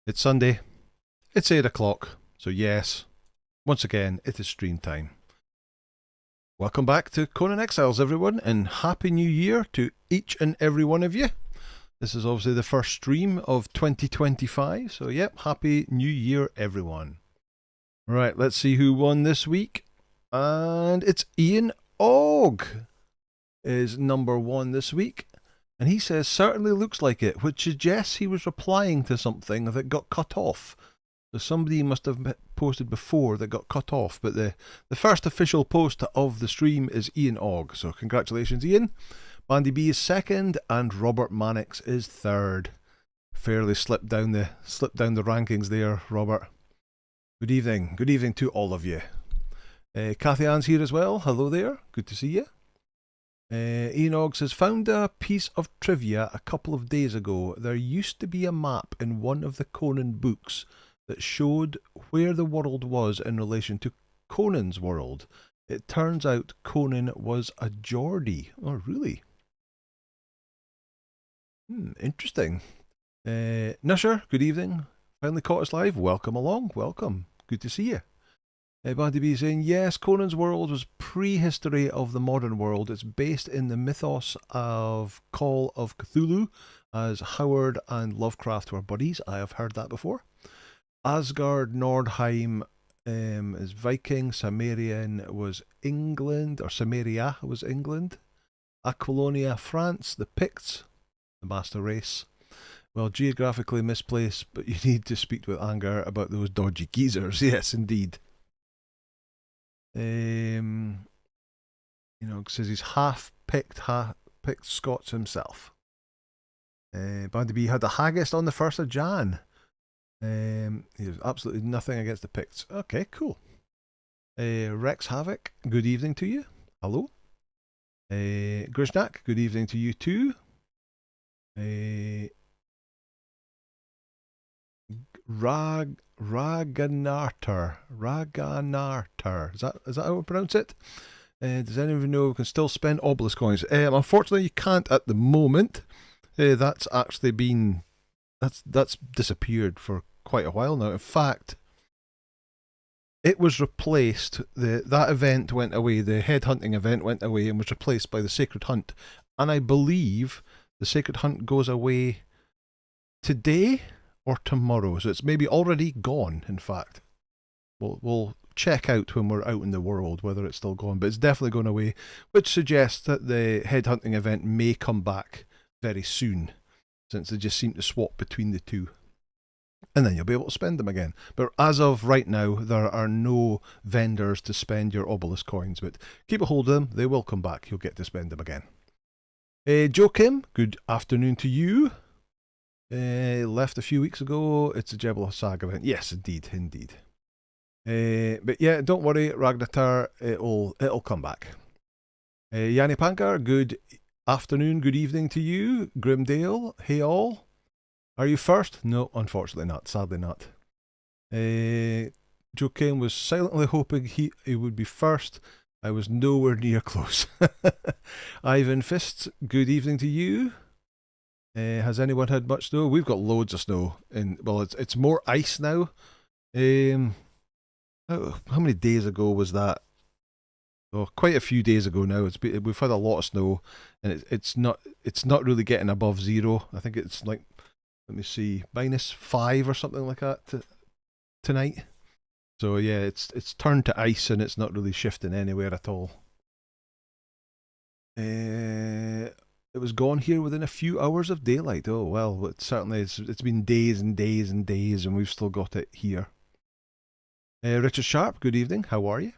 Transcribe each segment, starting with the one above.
It's Sunday. It's 8 o'clock. So yes, once again, it is stream time. Welcome back to Conan Exiles, everyone, and Happy New Year to each and every one of you. This is obviously the first stream of 2025, so yep, Happy New Year, everyone. Right, let's see who won this week. And it's Ian Og is number one this week. And he says, certainly looks like it, which suggests he was replying to something that got cut off. So somebody must have posted before that got cut off. But the first official post of the stream is Ian Og. So congratulations, Ian. Bandy B is second, and Robert Mannix is third. Fairly slipped down the rankings there, Robert. Good evening. Good evening to all of you. Kathy Ann's here as well. Hello there. Good to see you. Ian Og says, found a piece of trivia a couple of days ago. There used to be a map in one of the Conan books that showed where the world was in relation to Conan's world. It turns out Conan was a Geordie. Oh, really? Interesting. Nusher, good evening. Finally caught us live. Welcome along. Welcome. Good to see you. Bandy B saying, yes, Conan's world was prehistory of the modern world. It's based in the mythos of Call of Cthulhu, as Howard and Lovecraft were buddies. I have heard that before. Asgard, Nordheim is Viking. Sumerian was England, or Samaria was England. Aquilonia, France. The Picts, the master race. Well, geographically misplaced, but you need to speak with anger about those dodgy geezers. Yes, indeed. Says he's half Pict Scots himself. Bandy B had a haggis on the 1st of Jan. He has absolutely nothing against the Picts. Okay, cool. Rex Havoc, good evening to you. Hello. Grishnak, good evening to you too. Raganarter. Is that how we pronounce it? Does anyone know we can still spend obelisk coins? Unfortunately, you can't at the moment. That's actually been that's disappeared for quite a while now. In fact, it was replaced. That event went away. The headhunting event went away and was replaced by the Sacred Hunt. And I believe the Sacred Hunt goes away today or tomorrow, so it's maybe already gone. In fact, we'll check out when we're out in the world whether it's still gone, but it's definitely going away, which suggests that the headhunting event may come back very soon, since they just seem to swap between the two, and then you'll be able to spend them again. But as of right now, there are no vendors to spend your obelisk coins, but keep a hold of them. They will come back. You'll get to spend them again. Joe Kim, good afternoon to you. Left a few weeks ago. It's a Jebel Saga event. Yes, indeed. But yeah, don't worry, Ragnatar, it'll come back. Yanni Pankar, good afternoon, good evening to you. Grimdale, hey all. Are you first? No, unfortunately not. Sadly not. Joe Kane was silently hoping he would be first. I was nowhere near close. Ivan Fists, good evening to you. Has anyone had much snow? We've got loads of snow. Well, it's more ice now. How many days ago was that? Oh, quite a few days ago now. We've had a lot of snow, and it's not really getting above zero. I think it's like, let me see, -5 or something like that tonight. So yeah, it's turned to ice, and it's not really shifting anywhere at all. It was gone here within a few hours of daylight. Oh well, it's been days and days and days, and we've still got it here. Richard Sharp, good evening. How are you?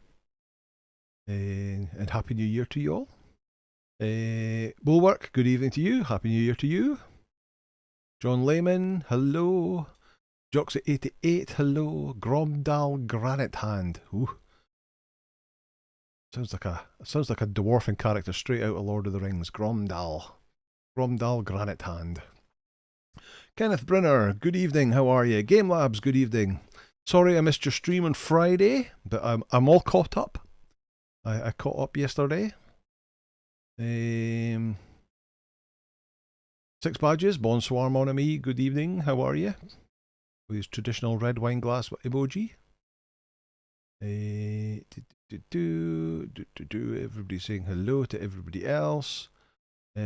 And Happy New Year to you all. Bulwark, good evening to you. Happy New Year to you. John Lehman, hello. Joxy88, hello. Gromdal Granite Hand. Ooh. Sounds like a dwarfing character straight out of Lord of the Rings. Gromdal Granite Hand. Kenneth Brenner, good evening. How are you? Game Labs, good evening. Sorry I missed your stream on Friday, but I'm all caught up. I caught up yesterday. 6 badges. Bonsoir, mon ami. Good evening. How are you? with his traditional red wine glass emoji. Everybody saying hello to everybody else.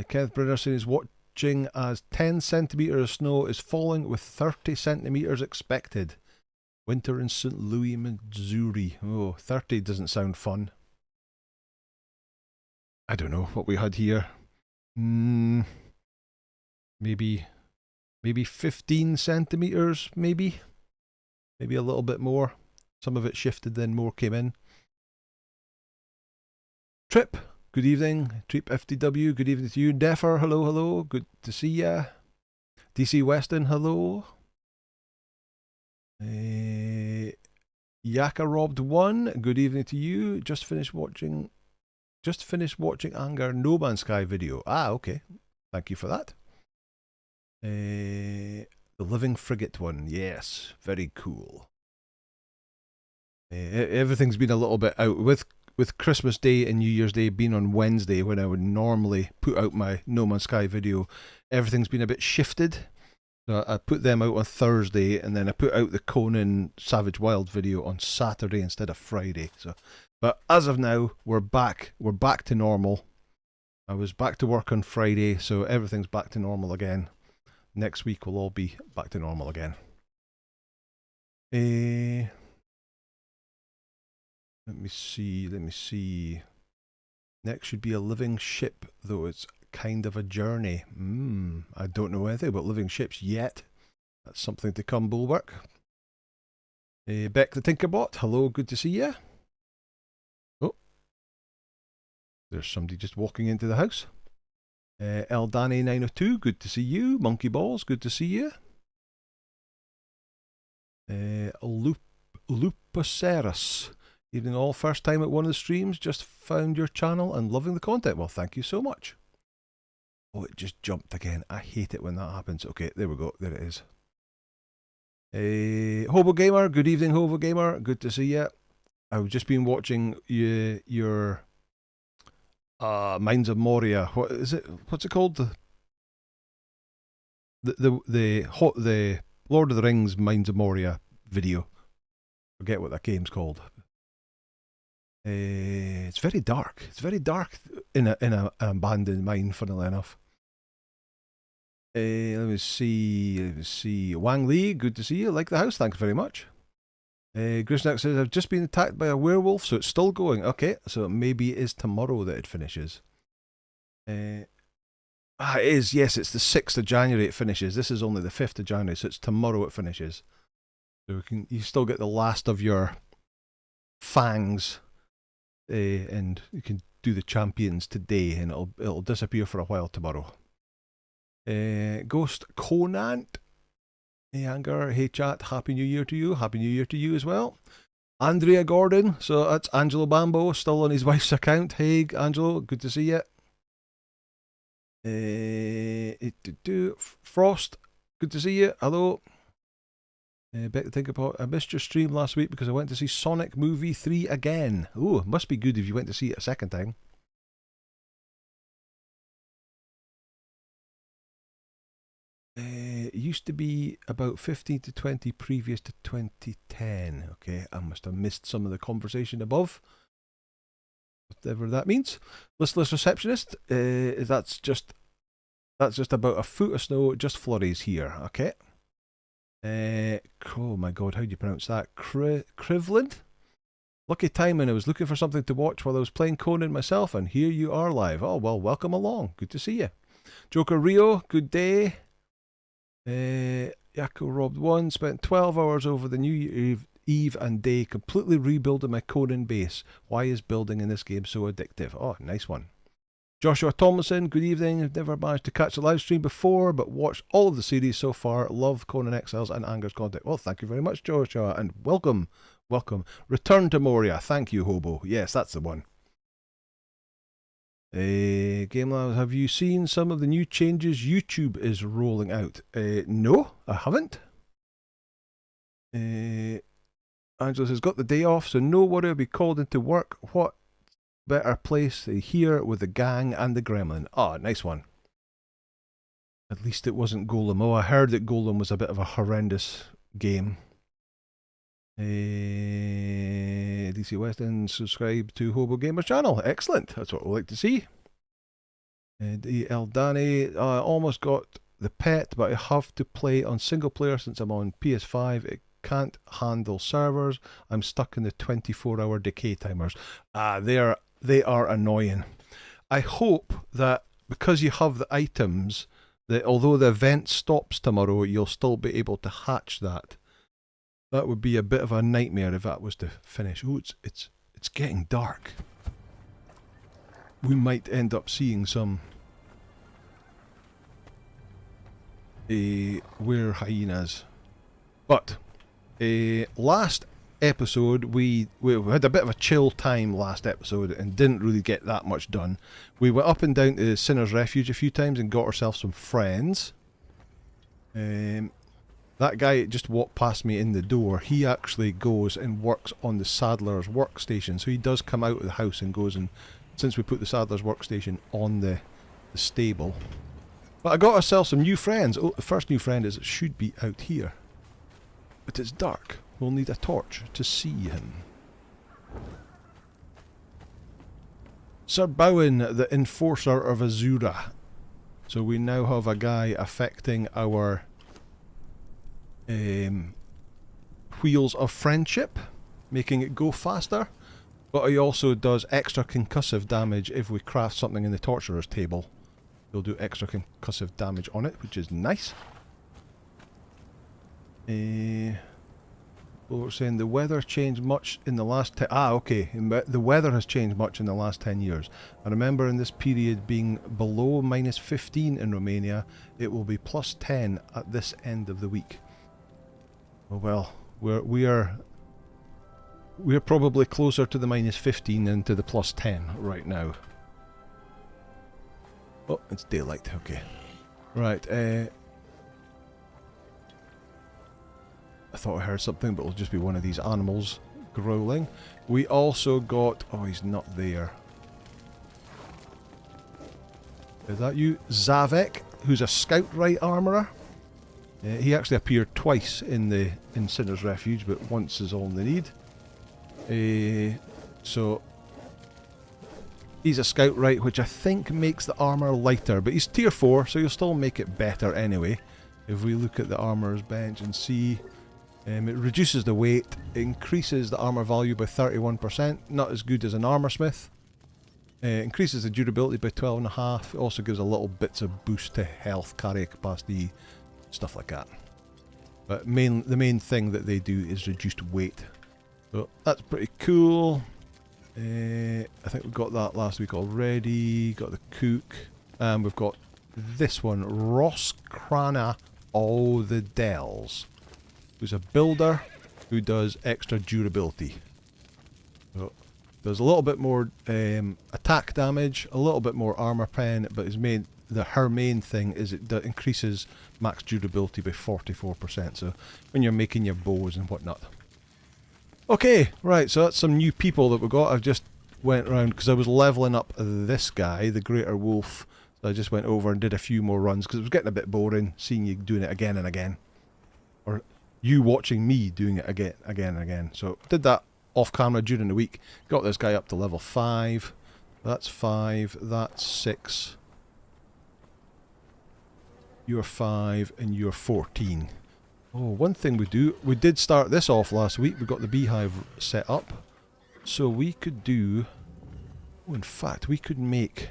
Kenneth Brenner saying he's watching as 10 centimetres of snow is falling with 30 centimetres expected. Winter in St. Louis, Missouri. Oh, 30 doesn't sound fun. I don't know what we had here. Maybe 15 centimetres, maybe a little bit more. Some of it shifted, then more came in. Trip, good evening. Trip FTW, good evening to you. Deffer, hello, good to see ya. DC Weston, hello. Yaka Robbed 1, good evening to you. Just finished watching Anger No Man's Sky video. Ah, okay. Thank you for that. The Living Frigate one, yes, very cool. Everything's been a little bit out with Christmas Day and New Year's Day being on Wednesday when I would normally put out my No Man's Sky video. Everything's been a bit shifted. So I put them out on Thursday, and then I put out the Conan Savage Wild video on Saturday instead of Friday. So, but as of now, we're back. We're back to normal. I was back to work on Friday, so everything's back to normal again. Next week will all be back to normal again. Let me see. Next should be a living ship, though it's kind of a journey. I don't know anything about living ships yet. That's something to come, Bulwark. Beck the Tinkerbot, hello, good to see you. Oh, there's somebody just walking into the house. Eldani 902, good to see you. Monkey Balls, good to see you. Lupoceras, evening all. First time at one of the streams, just found your channel and loving the content. Well, thank you so much. Oh, it just jumped again. I hate it when that happens. Okay, there we go. There it is. Hobo Gamer, good evening, Hobo Gamer. Good to see you. I've just been watching your Minds of Moria. What is it? What's it called? The Lord of the Rings Minds of Moria video. Forget what that game's called. It's very dark. It's very dark in an abandoned mine, funnily enough. Let me see. Wang Li, good to see you. Like the house, thanks very much. Grishnak says, I've just been attacked by a werewolf, so it's still going. Okay, so maybe it is tomorrow that it finishes. It is, yes, it's the 6th of January it finishes. This is only the 5th of January, so it's tomorrow it finishes. So you still get the last of your fangs, and you can do the champions today, and it'll disappear for a while tomorrow. Ghost Conan, hey Anger, hey chat, Happy New Year to you. Happy New Year to you as well. Andrea Gordon, so that's Angelo Bambo, still on his wife's account. Hey Angelo, good to see you. Frost, good to see you. Hello. Beck the Tinkerbot, I missed your stream last week because I went to see Sonic Movie 3 again. Oh, it must be good if you went to see it a second time. It used to be about 15 to 20 previous to 2010. Okay, I must have missed some of the conversation above. Whatever that means. Listless Receptionist, that's just about a foot of snow, just flurries here. Okay. Oh my god, how do you pronounce that? Crivland? Lucky timing, I was looking for something to watch while I was playing Conan myself, and here you are live. Oh, well, welcome along. Good to see you. Joker Rio, good day. Yako Robbed 1, spent 12 hours over the New Year Eve and day completely rebuilding my Conan base. Why is building in this game so addictive? Oh, nice one. Joshua Tomlinson, good evening. I've never managed to catch the live stream before, but watched all of the series so far. Love Conan Exiles and Anger's content. Well, thank you very much, Joshua, and welcome. Welcome. Return to Moria. Thank you, Hobo. Yes, that's the one. Game Labs, have you seen some of the new changes YouTube is rolling out? No, I haven't. Angela says, got the day off, so no worry, I'll be called into work. What better place than here with the gang and the gremlin? Oh, nice one. At least it wasn't Golem. Oh, I heard that Golem was a bit of a horrendous game. DC Weston, subscribe to Hobo Gamers channel. Excellent. That's what we like to see. Eldani, I almost got the pet, but I have to play on single player since I'm on PS5. It can't handle servers. I'm stuck in the 24-hour decay timers. They are annoying. I hope that because you have the items, that although the event stops tomorrow, you'll still be able to hatch that. That would be a bit of a nightmare if that was to finish. Oh, it's getting dark. We might end up seeing some were hyenas. But last episode we had a bit of a chill time last episode and didn't really get that much done. We went up and down to Sinner's Refuge a few times and got ourselves some friends. That guy just walked past me in the door. He actually goes and works on the Saddler's workstation. So he does come out of the house and goes, and since we put the Saddler's workstation on the stable. But I got ourselves some new friends. Oh, the first new friend is it should be out here. But it's dark. We'll need a torch to see him. Sir Bowen, the Enforcer of Azura. So we now have a guy affecting our wheels of friendship, making it go faster. But he also does extra concussive damage if we craft something in the Torturer's table. He'll do extra concussive damage on it, which is nice. Well, we're saying the weather changed much in the last okay. The weather has changed much in the last 10 years. I remember in this period being below -15 in Romania. It will be +10 at this end of the week. Oh well, we're probably closer to the -15 than to the +10 right now. Oh, it's daylight. Okay, right. I thought I heard something, but it'll just be one of these animals growling. We also got... Oh, he's not there. Is that you? Zavek, who's a scout right armourer. He actually appeared twice in Sinner's Refuge, but once is all they need. So he's a scout right, which I think makes the armour lighter, but he's tier 4, so you'll still make it better anyway. If we look at the armourer's bench and see... it reduces the weight, increases the armour value by 31%, not as good as an armour smith. Increases the durability by 12.5, it also gives a little bits of boost to health, carry capacity, stuff like that. But the main thing that they do is reduced weight. So that's pretty cool. I think we got that last week already, got the cook, and we've got this one, Ross Crana All the Dells, who's a builder who does extra durability. So does a little bit more attack damage, a little bit more armor pen, but her main thing is it increases max durability by 44%. So when you're making your bows and whatnot. Okay, right. So that's some new people that we got. I've just went around because I was leveling up this guy, the Greater Wolf. So I just went over and did a few more runs because it was getting a bit boring seeing you doing it again and again, or you watching me doing it again and again. So did that off camera during the week. Got this guy up to level 5. That's 5. That's 6. You're 5 and you're 14. Oh, one thing we did start this off last week. We got the beehive set up. So we could do... Oh, in fact, we could make...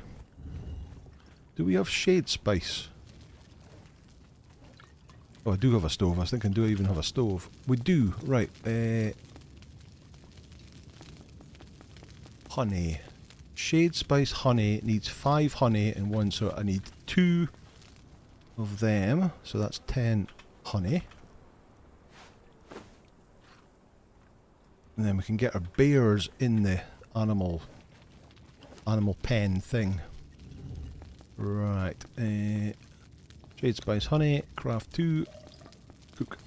Do we have shade spice? Oh, I do have a stove. I was thinking, do I even have a stove? We do. Right. Honey. Shade spice honey needs 5 honey and 1, so I need 2 of them. So that's 10 honey. And then we can get our bears in the animal pen thing. Right. Shade spice honey, craft 2, cook.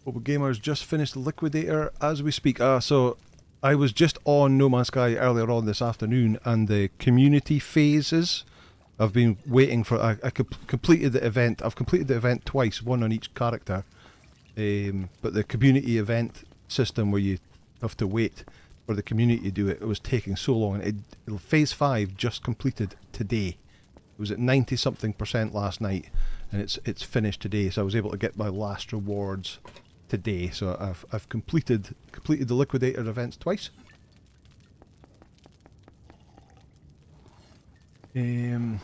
Hobo Gamers just finished the Liquidator as we speak. So I was just on No Man's Sky earlier on this afternoon, and the community phases I've been waiting for. I completed the event. I've completed the event twice, one on each character. But the community event system where you have to wait for the community to do it, it was taking so long. Phase 5 just completed today. It was at 90-something% last night, and it's finished today. So I was able to get my last rewards today. So I've completed the liquidator events twice. Gamela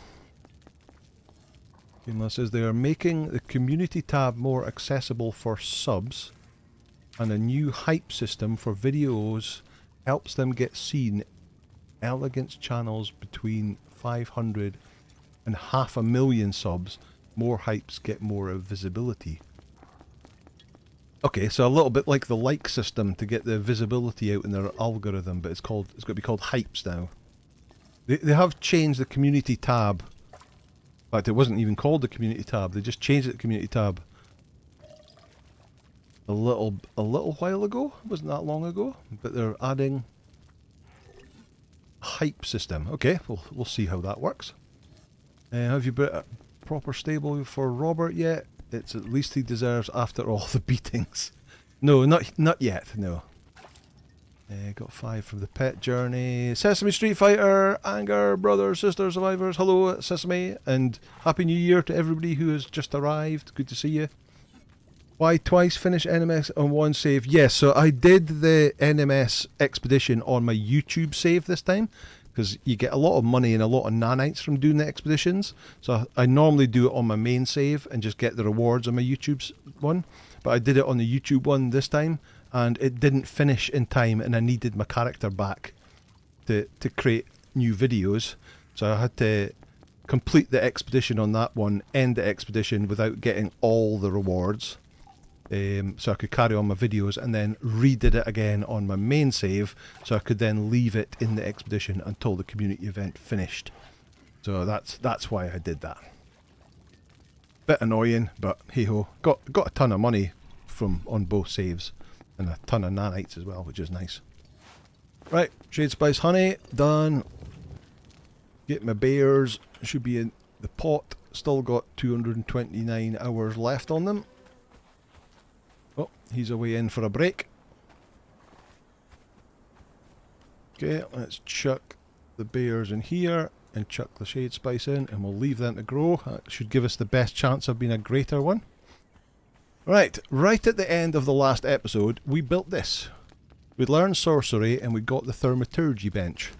says they are making the community tab more accessible for subs, and a new hype system for videos helps them get seen. Elegance channels between 500 and 500,000 subs. More hypes get more visibility. Okay, so a little bit like the like system to get the visibility out in their algorithm, but it's got to be called hypes now. They have changed the community tab. In fact, it wasn't even called the community tab. They just changed it to community tab a little while ago. It wasn't that long ago, but they're adding a hype system. Okay, we'll see how that works. Have you built a proper stable for Robert yet? It's at least he deserves after all the beatings. No, not yet. No. Got 5 from the pet journey. Sesame Street Fighter, Anger, brothers, sisters, survivors. Hello, Sesame, and Happy New Year to everybody who has just arrived. Good to see you. Why twice finish NMS on one save? Yes, so I did the NMS expedition on my YouTube save this time, because you get a lot of money and a lot of nanites from doing the expeditions. So I normally do it on my main save and just get the rewards on my YouTube one. But I did it on the YouTube one this time, and it didn't finish in time, and I needed my character back to create new videos. So I had to complete the expedition on that one, end the expedition without getting all the rewards. So I could carry on my videos, and then redid it again on my main save, so I could then leave it in the expedition until the community event finished. So that's why I did that. Bit annoying, but hey ho. Got a ton of money on both saves, and a ton of nanites as well, which is nice. Right, Shade Spice Honey, done. Get my bears, should be in the pot. Still got 229 hours left on them. Oh, he's away in for a break. Okay, let's chuck the bears in here and chuck the Shade Spice in, and we'll leave them to grow. That should give us the best chance of being a greater one. Right at the end of the last episode, we built this. We learned sorcery and we got the thaumaturgy bench.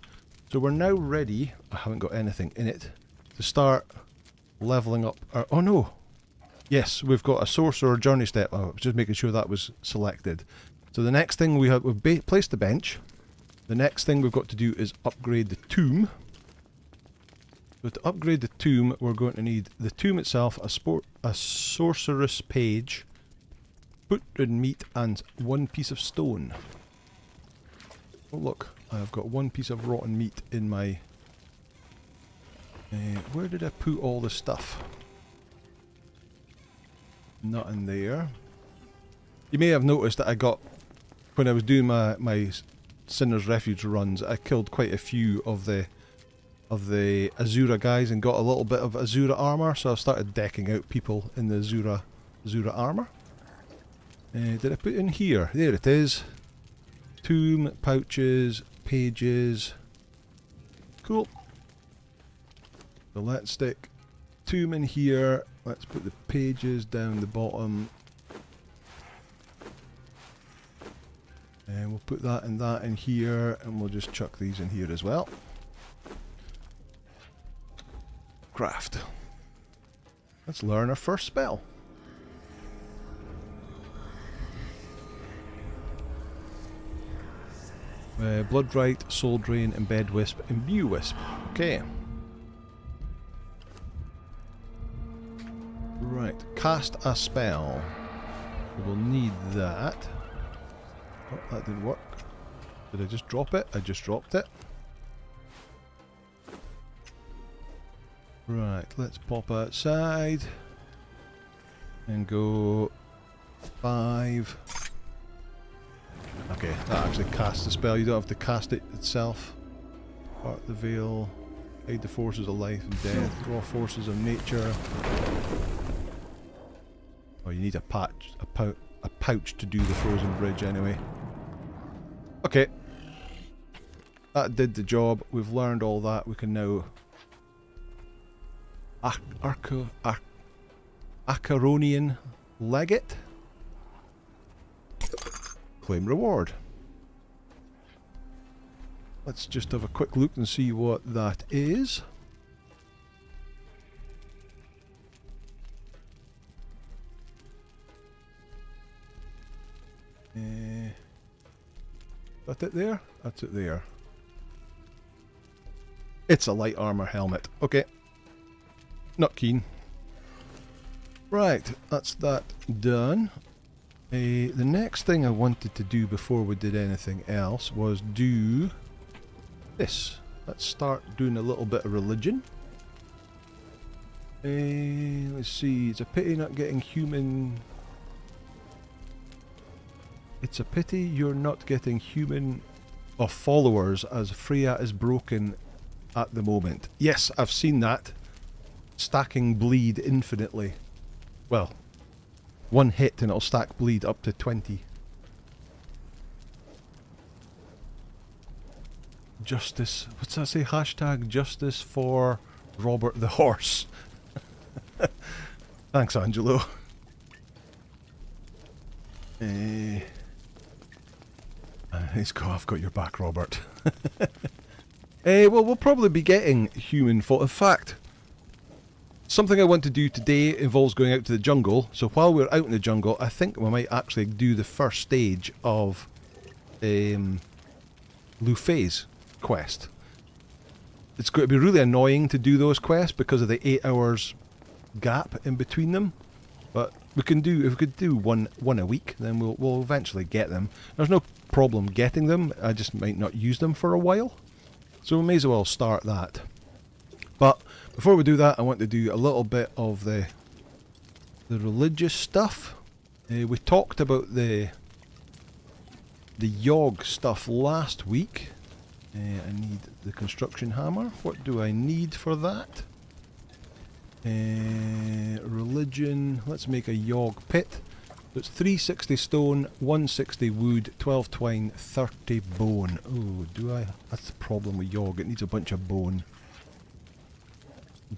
So we're now ready, I haven't got anything in it, to start leveling up our... Oh no! Yes, we've got a sorcerer journey step. I was just making sure that was selected. So the next thing we've placed the bench. The next thing we've got to do is upgrade the tomb. So to upgrade the tomb, we're going to need the tomb itself, a sorceress page, putrid meat, and 1 piece of stone. Oh look, I've got 1 piece of rotten meat in my... where did I put all the stuff? Not in there. You may have noticed that I got, when I was doing my Sinner's Refuge runs, I killed quite a few of the Azura guys and got a little bit of Azura armour, so I've started decking out people in the Azura armour. Did I put it in here? There it is. Tomb, pouches, pages. Cool. So let's stick tomb in here. Let's put the pages down the bottom. And we'll put that in here, and we'll just chuck these in here as well. Craft. Let's learn our first spell. Blood Right, Soul Drain, Embed Wisp, Imbue Wisp. Okay. Right, cast a spell. We will need that. Oh, that didn't work. Did I just drop it? I just dropped it. Right, let's pop outside and go 5. Okay, that actually casts the spell. You don't have to cast it itself. Part the veil. Hide the forces of life and death. Raw forces of nature. Oh, you need a pouch to do the frozen bridge anyway. Okay. That did the job. We've learned all that. We can now Acaronian Legate. Claim reward. Let's just have a quick look and see what that is. That it there? That's it there. It's a light armor helmet. Okay. Not keen. Right, that's that done. The next thing I wanted to do before we did anything else was do this. Let's start doing a little bit of religion. Let's see, it's a pity not getting human... It's a pity you're not getting human followers as Freya is broken at the moment. Yes, I've seen that. Stacking bleed infinitely. Well, one hit and it'll stack bleed up to 20. Justice, what's that say? Hashtag justice for Robert the Horse. Thanks, Angelo. I've got your back, Robert. Well, we'll probably be getting human in fact, something I want to do today involves going out to the jungle. So while we're out in the jungle, I think we might actually do the first stage of Lufay's quest. It's going to be really annoying to do those quests because of the 8 hours gap in between them. But we can do, if we could do one a week, then we'll eventually get them. There's no problem getting them. I just might not use them for a while. So we may as well start that. But before we do that, I want to do a little bit of the religious stuff. We talked about the Yogg stuff last week. I need the construction hammer. What do I need for that? Religion. Let's make a Yogg pit. So it's 360 stone, 160 wood, 12 twine, 30 bone. Oh, do I? That's the problem with Yogg. It needs a bunch of bone.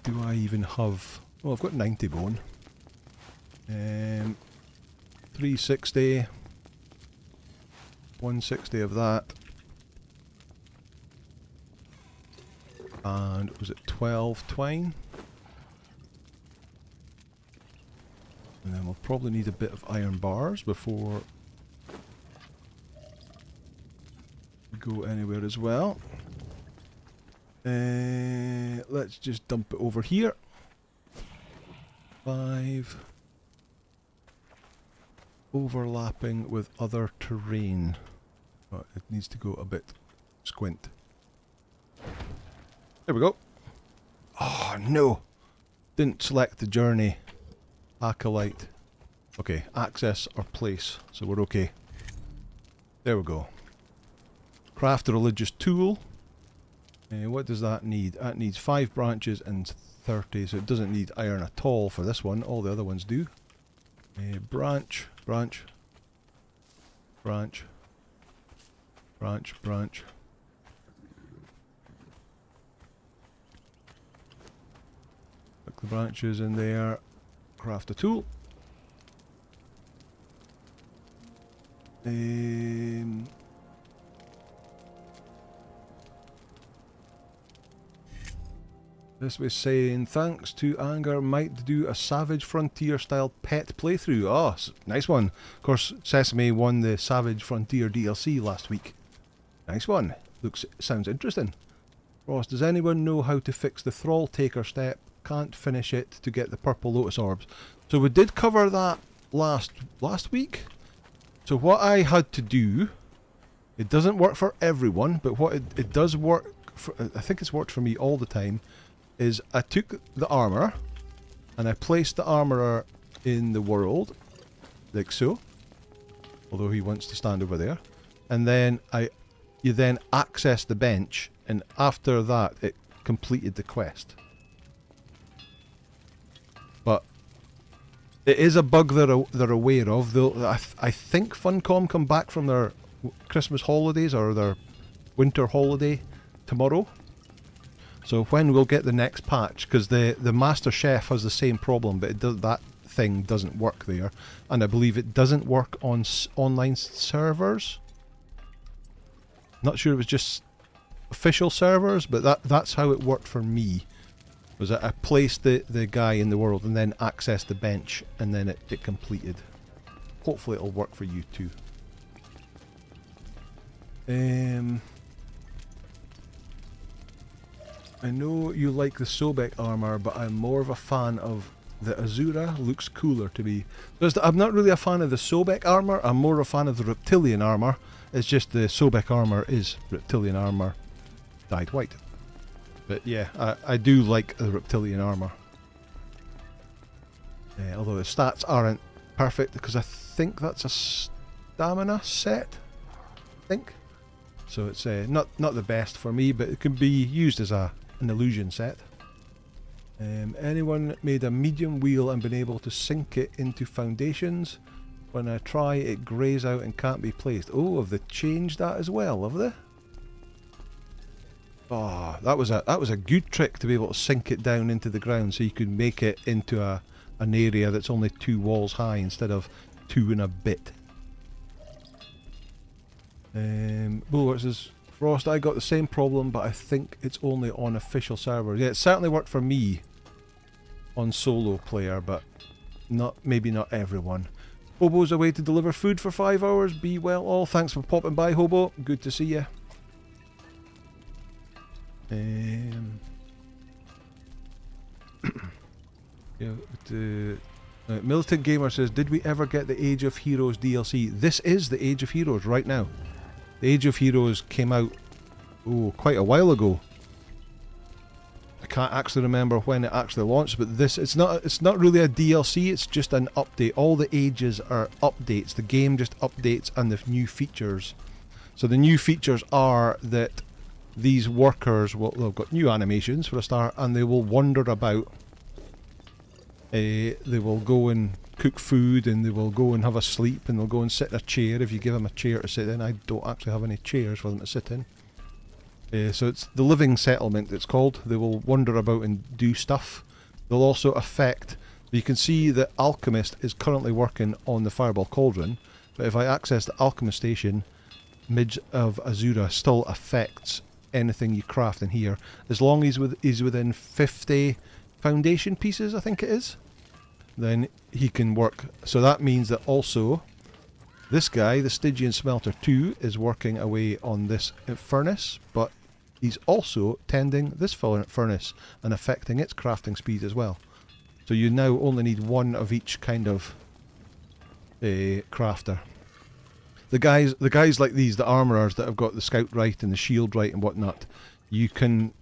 Do I even have... Well, I've got 90 bone. 360. 160 of that. And was it 12 twine? And then we'll probably need a bit of iron bars before we go anywhere as well. Let's just dump it over here. 5. Overlapping with other terrain. But it needs to go a bit squint. There we go. Oh no! Didn't select the journey. Acolyte. Okay, access or place. So we're okay. There we go. Craft a religious tool. What does that need? That needs 5 branches and 30, so it doesn't need iron at all for this one. All the other ones do. Branch, branch, branch, branch, branch. Put the branches in there. Craft a tool. This was saying, thanks to Anger, might do a Savage Frontier style pet playthrough. Oh, nice one. Of course, Sesame won the Savage Frontier DLC last week. Nice one. Sounds interesting. Ross, does anyone know how to fix the Thrall Taker step? Can't finish it to get the purple lotus orbs. So we did cover that last week. So what I had to do, it doesn't work for everyone, but what it does work for, I think it's worked for me all the time, is I took the armor and I placed the armorer in the world, like so, although he wants to stand over there, and then you then access the bench, and after that it completed the quest. But it is a bug they're aware of. I think Funcom come back from their Christmas holidays or their winter holiday tomorrow. So when we'll get the next patch, because the Master Chef has the same problem, but that thing doesn't work there, and I believe it doesn't work on online servers. Not sure it was just official servers, but that's how it worked for me. Was that I placed the guy in the world and then accessed the bench, and then it completed. Hopefully it'll work for you too. I know you like the Sobek armour, but I'm more of a fan of the Azura. Looks cooler to me. I'm not really a fan of the Sobek armour, I'm more a fan of the Reptilian armour. It's just the Sobek armour is Reptilian armour dyed white. But yeah, I do like the Reptilian armour. Although the stats aren't perfect, because I think that's a stamina set, I think. So it's not the best for me, but it can be used as an illusion set. Anyone made a medium wheel and been able to sink it into foundations? When I try, it greys out and can't be placed. Oh, have they changed that as well, have they? Oh, that was a good trick to be able to sink it down into the ground, so you could make it into an area that's only 2 walls high instead of 2 and a bit. Bulwark says, Frost, I got the same problem, but I think it's only on official servers. Yeah, it certainly worked for me on solo player, but maybe not everyone. Hobo's away to deliver food for 5 hours. Be well all. Thanks for popping by, Hobo. Good to see you. Militant Gamer says, did we ever get the Age of Heroes DLC? This is the Age of Heroes right now. The Age of Heroes came out quite a while ago. I can't actually remember when it actually launched, but it's not really a DLC, it's just an update. All the ages are updates. The game just updates and the new features. So the new features are that these workers they've got new animations for a start, and they will wander about. They will go and cook food, and they will go and have a sleep, and they'll go and sit in a chair if you give them a chair to sit in. I don't actually have any chairs for them to sit in. So it's the living settlement, it's called. They will wander about and do stuff. They'll also affect... You can see that Alchemist is currently working on the Fireball Cauldron, but if I access the Alchemist station, Midge of Azura still affects anything you craft in here, as long as he's within 50 foundation pieces, I think it is, then he can work. So that means that also this guy, the Stygian Smelter 2, is working away on this furnace, but he's also tending this furnace and affecting its crafting speed as well. So you now only need one of each kind of crafter. The guys like these, the armourers that have got the scout right and the shield right and whatnot, you can...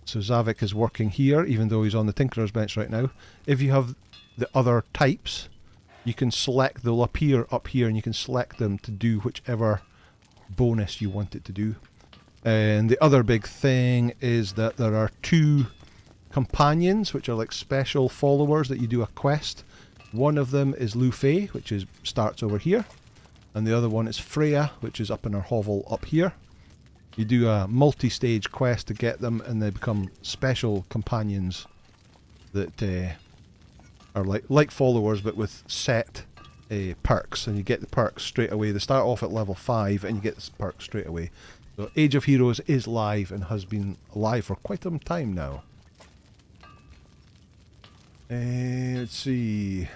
So Zavik is working here, even though he's on the Tinkerer's bench right now. If you have the other types, you can select, they'll appear up here, and you can select them to do whichever bonus you want it to do. And the other big thing is that there are 2 companions, which are like special followers that you do a quest. One of them is Lufey, which starts over here. And the other one is Freya, which is up in her hovel up here. You do a multi-stage quest to get them, and they become special companions that are like followers, but with set perks, and you get the perks straight away. They start off at level 5, and you get the perks straight away. So Age of Heroes is live, and has been live for quite some time now. Let's see...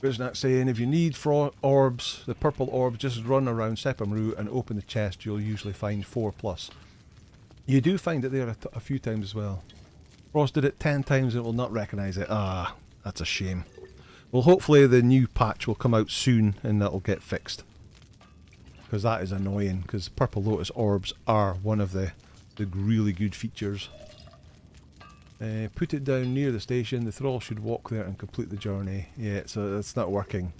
Brisnak saying, if you need orbs, the purple orbs, just run around Sepamru and open the chest. You'll usually find 4+. You do find it there a few times as well. Frost did it 10 times and it will not recognise it. Ah, that's a shame. Well, hopefully the new patch will come out soon and that'll get fixed. Because that is annoying, because Purple Lotus orbs are one of the really good features. Put it down near the station. The thrall should walk there and complete the journey. Yeah, so that's not working.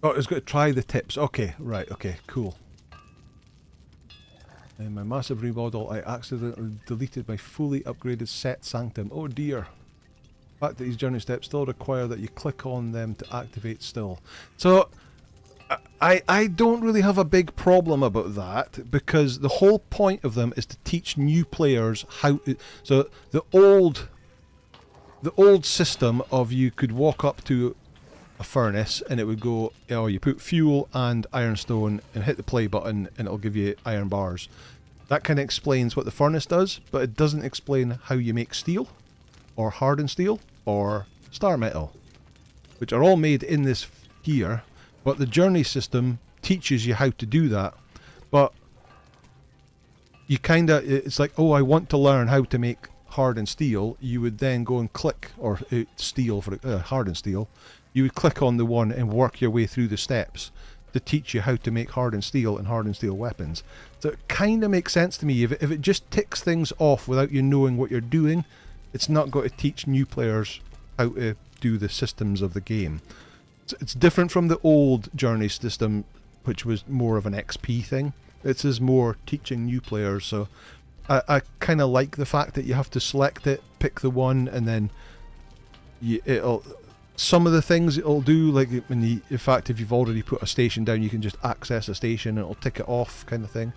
Oh, it's got to try the tips. Okay, right, okay, cool. In my massive remodel, I accidentally deleted my fully upgraded set sanctum. Oh dear. The fact that these journey steps still require that you click on them to activate still. So, I don't really have a big problem about that, because the whole point of them is to teach new players how to, so the old system of you could walk up to a furnace and it would go, you put fuel and ironstone and hit the play button and it'll give you iron bars. That kind of explains what the furnace does, but it doesn't explain how you make steel, or hardened steel, or star metal, which are all made in this here. But the journey system teaches you how to do that. But you kind of, it's like, oh, I want to learn how to make hardened steel. You would then go and click, or steel for hardened steel. You would click on the one and work your way through the steps to teach you how to make hardened steel and hardened steel weapons. So it kind of makes sense to me. If it just ticks things off without you knowing what you're doing, it's not going to teach new players how to do the systems of the game. It's different from the old journey system, which was more of an XP thing. This is more teaching new players, so I kind of like the fact that you have to select it, pick the one, and then it'll, some of the things it'll do, like in fact, if you've already put a station down, you can just access a station and it'll tick it off, kind of thing,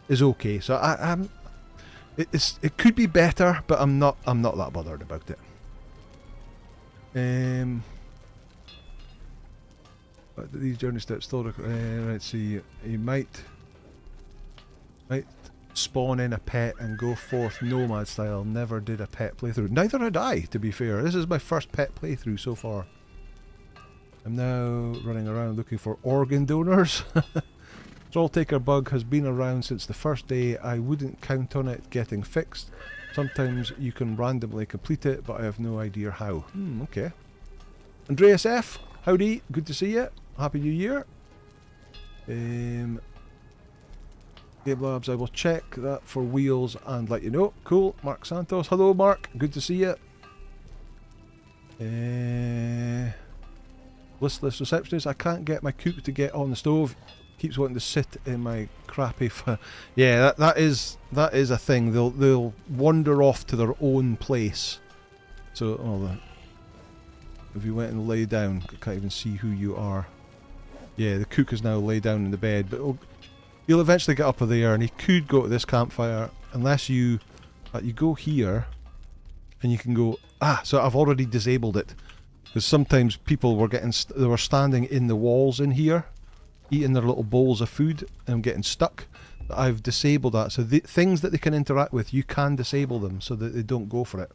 is okay. So it could be better, but I'm not that bothered about it. But these journey steps still let's see, you might spawn in a pet and go forth nomad style. Never did a pet playthrough. Neither had I, to be fair. This is my first pet playthrough so far. I'm now running around looking for organ donors. Troll Taker bug has been around since the first day. I wouldn't count on it getting fixed. Sometimes you can randomly complete it, but I have no idea how. Okay. Andreas F, howdy, good to see you. Happy New Year. Game Labs, I will check that for wheels and let you know. Cool. Mark Santos, hello Mark, good to see you. Listless receptionist, I can't get my cook to get on the stove. Keeps wanting to sit in my crappy yeah, that is a thing. They'll wander off to their own place. So if you went and lay down, I can't even see who you are. Yeah, the cook is now laid down in the bed, but he'll eventually get up there, and he could go to this campfire, unless you go here, and you can go, so I've already disabled it, because sometimes people were they were standing in the walls in here, eating their little bowls of food, and getting stuck. I've disabled that, so the things that they can interact with, you can disable them, so that they don't go for it.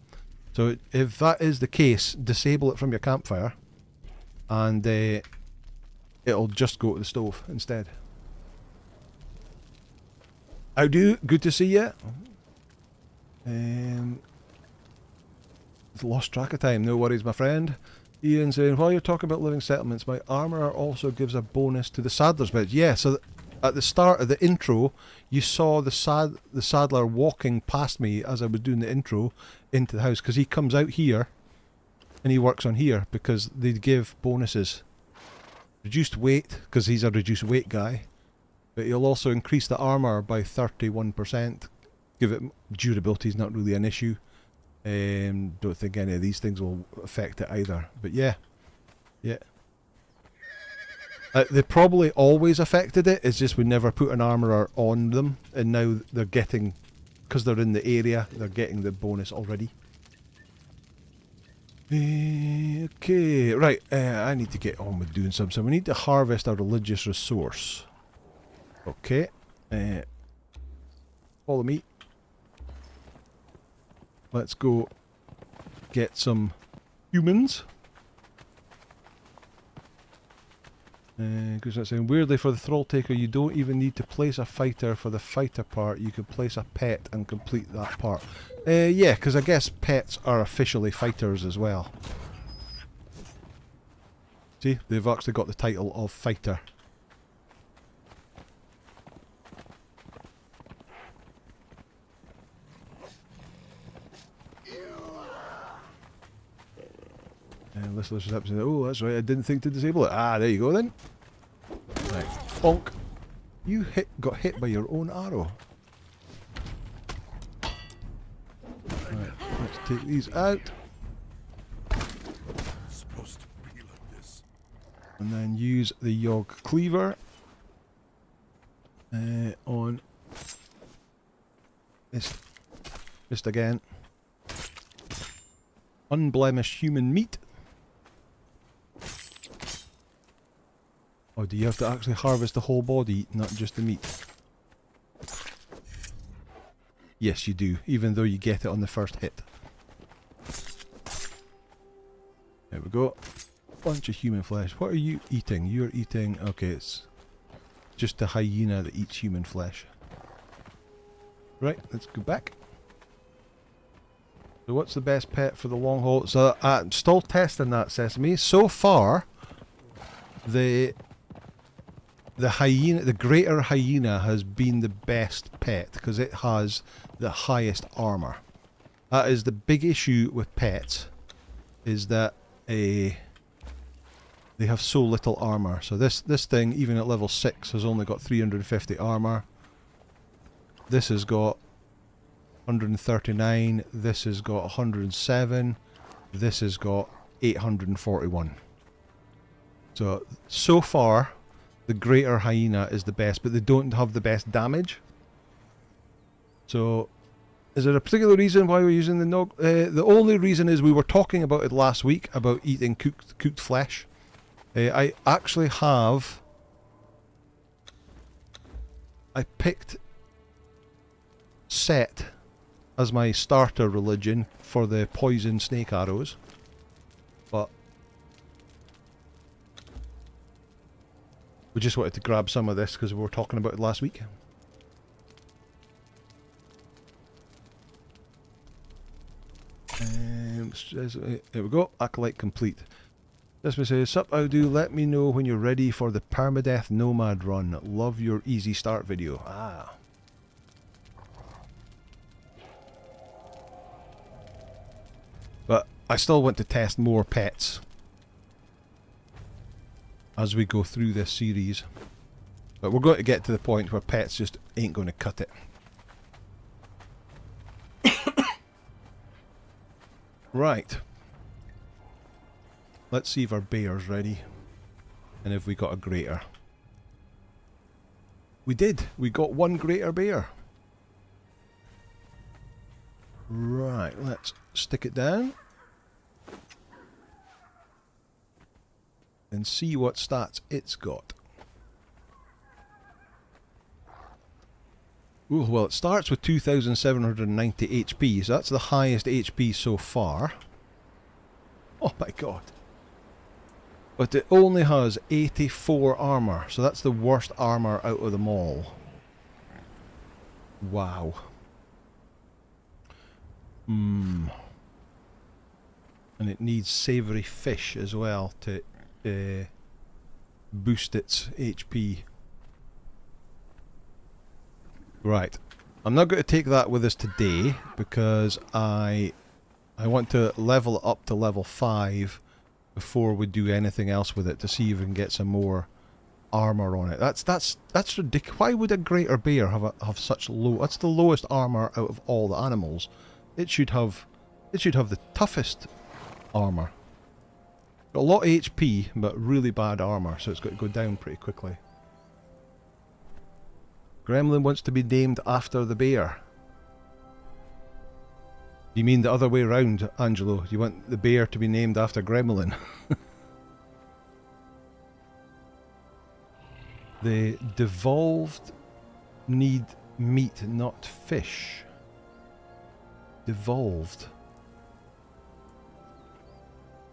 So if that is the case, disable it from your campfire, and it'll just go to the stove instead. How do? Good to see you. Lost track of time. No worries, my friend. Ian saying, while you're talking about living settlements, my armour also gives a bonus to the saddler's bed. Yeah, so at the start of the intro, you saw the saddler walking past me as I was doing the intro into the house, because he comes out here and he works on here because they give bonuses. Reduced weight, because he's a reduced weight guy, but he'll also increase the armour by 31%. Give it durability is not really an issue. Don't think any of these things will affect it either. But yeah. They probably always affected it. It's just we never put an armourer on them, and now they're getting, because they're in the area, they're getting the bonus already. Okay, right. I need to get on with doing something. We need to harvest our religious resource. Okay. Follow me. Let's go get some humans. Because that's saying, weirdly for the Thrall Taker, you don't even need to place a fighter for the fighter part. You can place a pet and complete that part. Yeah, because I guess pets are officially fighters as well. See, they've actually got the title of fighter. And oh, that's right, I didn't think to disable it. Ah, there you go then. Bonk. You got hit by your own arrow. Right, let's take these out. Supposed to be like this. And then use the Yogg cleaver on this. Just again. Unblemished human meat. Oh, do you have to actually harvest the whole body, not just the meat? Yes, you do, even though you get it on the first hit. There we go. Bunch of human flesh. What are you eating? You're eating... Okay, it's just the hyena that eats human flesh. Right, let's go back. So what's the best pet for the long haul? So I'm still testing that, Sesame. So far, the hyena, the greater hyena, has been the best pet because it has the highest armor. That is the big issue with pets, is that they have so little armor. So this thing, even at level 6, has only got 350 armor. This has got 139. This has got 107. This has got 841. So far, the greater hyena is the best, but they don't have the best damage. So, is there a particular reason why we're using the Nog? The only reason is we were talking about it last week, about eating cooked flesh. I actually have... I picked Set as my starter religion for the poison snake arrows. But we just wanted to grab some of this because we were talking about it last week. There we go. Acolyte complete. This one says, "Sup, how do? Let me know when you're ready for the permadeath nomad run. Love your easy start video." Ah. But I still want to test more pets as we go through this series. But we're going to get to the point where pets just ain't going to cut it. Right. Let's see if our bear's ready. And if we got a greater. We did. We got one greater bear. Right, let's stick it down. And see what stats it's got. Ooh, well, it starts with 2,790 HP, so that's the highest HP so far. Oh my god. But it only has 84 armor, so that's the worst armor out of them all. Wow. And it needs savoury fish as well to boost its HP. Right. I'm not going to take that with us today because I want to level it up to level 5 before we do anything else with it to see if we can get some more armor on it. That's ridiculous. Why would a greater bear have such low? That's the lowest armor out of all the animals. It should have the toughest armor. Got a lot of HP, but really bad armor, so it's got to go down pretty quickly. Gremlin wants to be named after the bear. You mean the other way around, Angelo? You want the bear to be named after Gremlin? The devolved need meat, not fish. Devolved.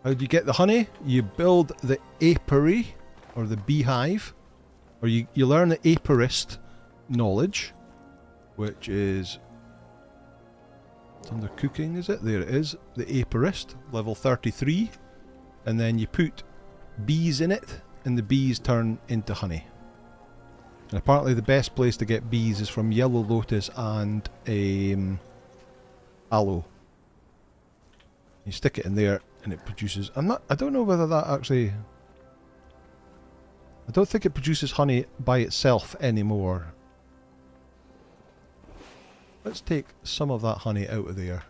How do you get the honey? You build the apiary, or the beehive, or you learn the apiarist knowledge, which is... It's under cooking, is it? There it is. The apiarist, level 33. And then you put bees in it, and the bees turn into honey. And apparently the best place to get bees is from yellow lotus and aloe. You stick it in there and it produces... I don't know whether that actually... I don't think it produces honey by itself anymore. Let's take some of that honey out of there.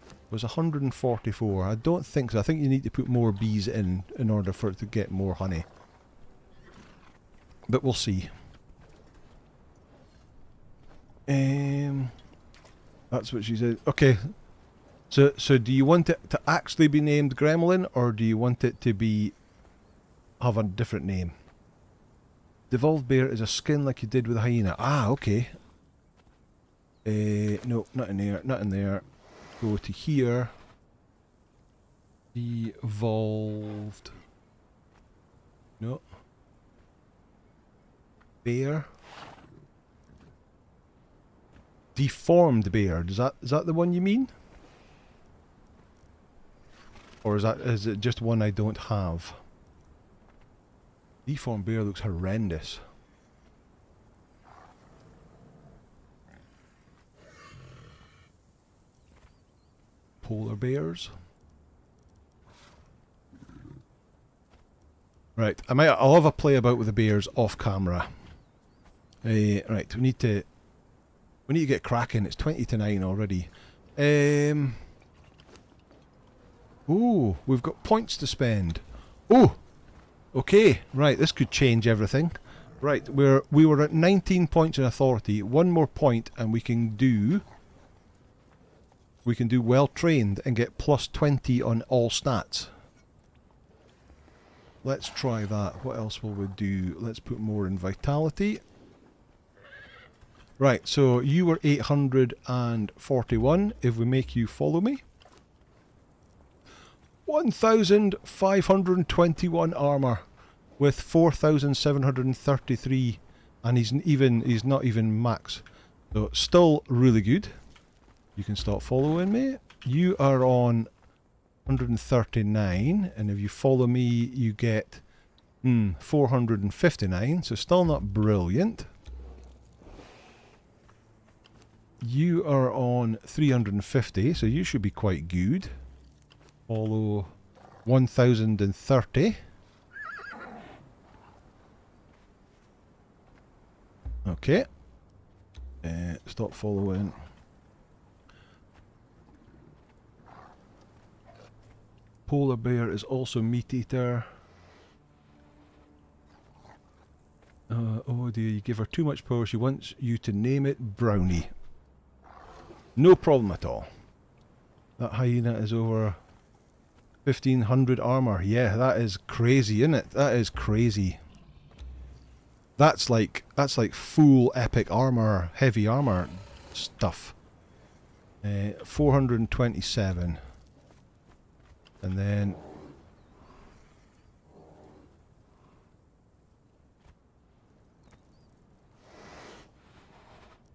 It was 144. I don't think so. I think you need to put more bees in order for it to get more honey. But we'll see. That's what she said. Okay. So do you want it to actually be named Gremlin, or do you want it to be have a different name? Devolved bear is a skin like you did with a hyena. Ah, okay. No, not in there, not in there. Go to here. Evolved. No. Bear. Deformed bear. Is that the one you mean? Or is it just one I don't have? Deformed bear looks horrendous. Polar bears. Right, I'll have a play about with the bears off camera. Right, we need to get cracking. It's 20 to 9 already. Ooh, we've got points to spend. Oh, okay, right, this could change everything. Right, we were at 19 points in authority. One more point and we can do well trained and get plus 20 on all stats. Let's try that. What else will we do? Let's put more in vitality. Right, so you were 841. If we make you follow me. 1,521 armour with 4,733, and he's not even max. So still really good. You can start following me. You are on 139, and if you follow me you get 459, so still not brilliant. You are on 350, so you should be quite good. Follow 1,030. Okay. Stop following. Polar bear is also meat eater. Oh dear, you give her too much power. She wants you to name it Brownie. No problem at all. That hyena is over 1,500 armour. Yeah, that is crazy, isn't it? That is crazy. That's like full epic armour, heavy armour stuff. 427. And then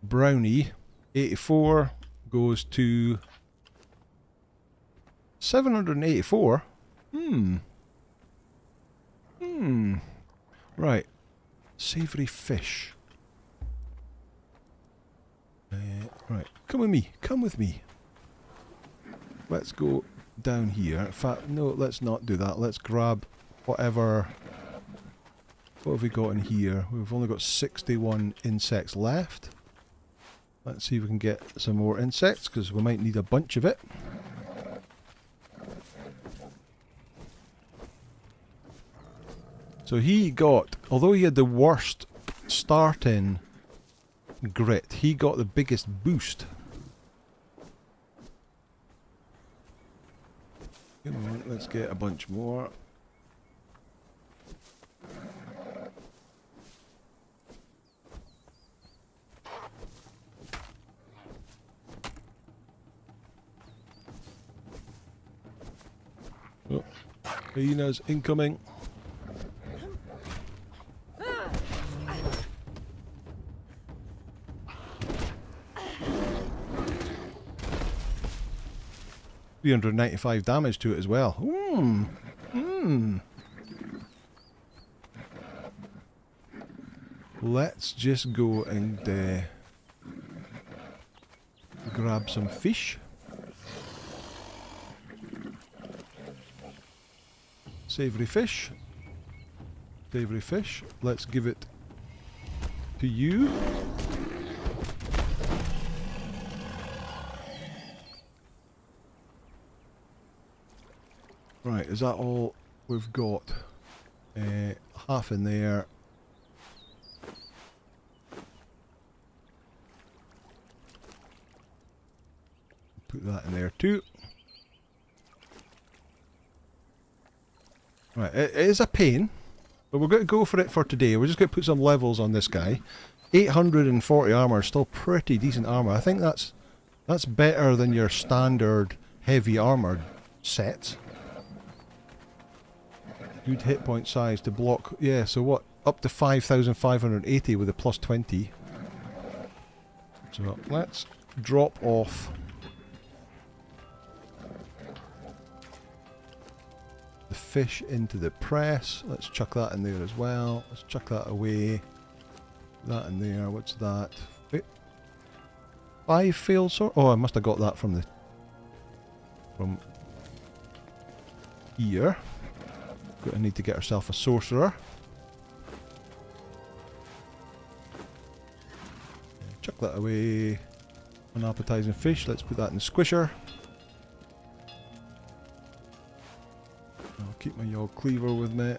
Brownie 84 goes to 784. Right. Savoury fish. Right. Come with me. Come with me. Let's go down here. In fact, no, let's not do that. Let's grab whatever. What have we got in here? We've only got 61 insects left. Let's see if we can get some more insects, because we might need a bunch of it. So he got, although he had the worst starting grit, he got the biggest boost. Come on, let's get a bunch more. Oh, hyenas incoming. $395 damage to it as well. Let's just go and grab some fish. Savoury fish. Savoury fish. Let's give it to you. Right, is that all we've got? Half in there. Put that in there too. Right, it is a pain, but we're going to go for it for today. We're just going to put some levels on this guy. 840 armour is still pretty decent armour. I think that's better than your standard heavy armour sets. Good hit point size to block. Yeah, so what? Up to 5,580 with a plus 20. So let's drop off the fish into the press. Let's chuck that in there as well. Let's chuck that away. That in there. What's that? Wait. 5 failed sort. Oh, I must have got that from here. Gonna need to get ourselves a sorcerer. Chuck that away. Unappetizing fish. Let's put that in the squisher. I'll keep my yog cleaver with me.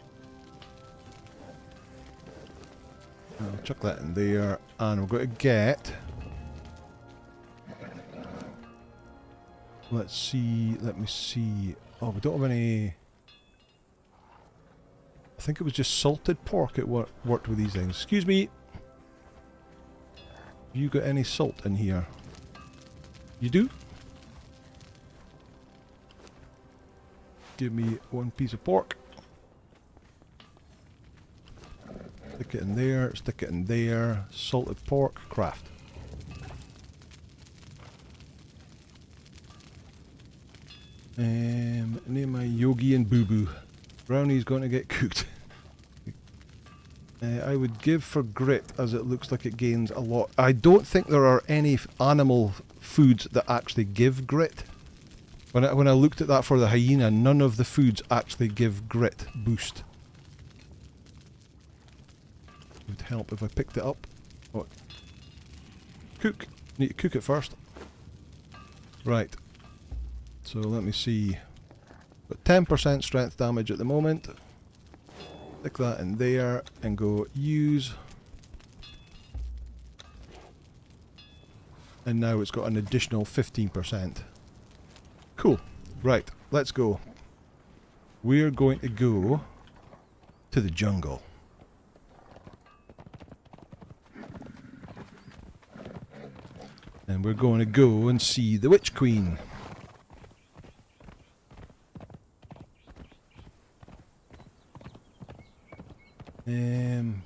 I'll chuck that in there, and we're going to get. Let's see. Let me see. Oh, we don't have any. I think it was just salted pork it worked with these things. Excuse me. Have you got any salt in here? You do? Give me one piece of pork. Stick it in there, stick it in there. Salted pork, craft. Name my Yogi and Boo Boo. Brownie's going to get cooked. I would give for grit, as it looks like it gains a lot. I don't think there are any animal foods that actually give grit. When I looked at that for the hyena, none of the foods actually give grit boost. It would help if I picked it up. Oh. Cook. Need to cook it first. Right. So let me see. Got 10% strength damage at the moment. Stick that in there and go use. And now it's got an additional 15%. Cool. Right, let's go. We're going to go to the jungle. And we're going to go and see the Witch Queen.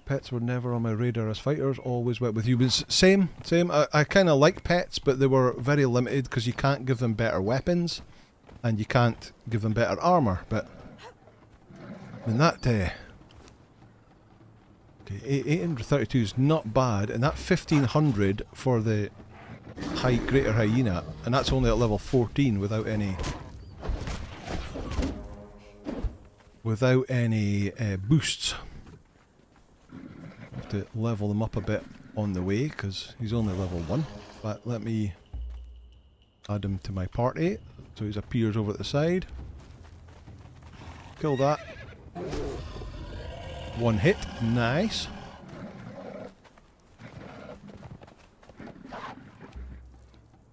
Pets were never on my radar as fighters, always went with humans. Same. I kind of like pets, but they were very limited because you can't give them better weapons and you can't give them better armour. But I mean that, okay, 832 is not bad, and that 1500 for the greater hyena, and that's only at level 14 without any boosts. To level them up a bit on the way because he's only level 1. But let me add him to my party so he appears over at the side. Kill that. One hit. Nice.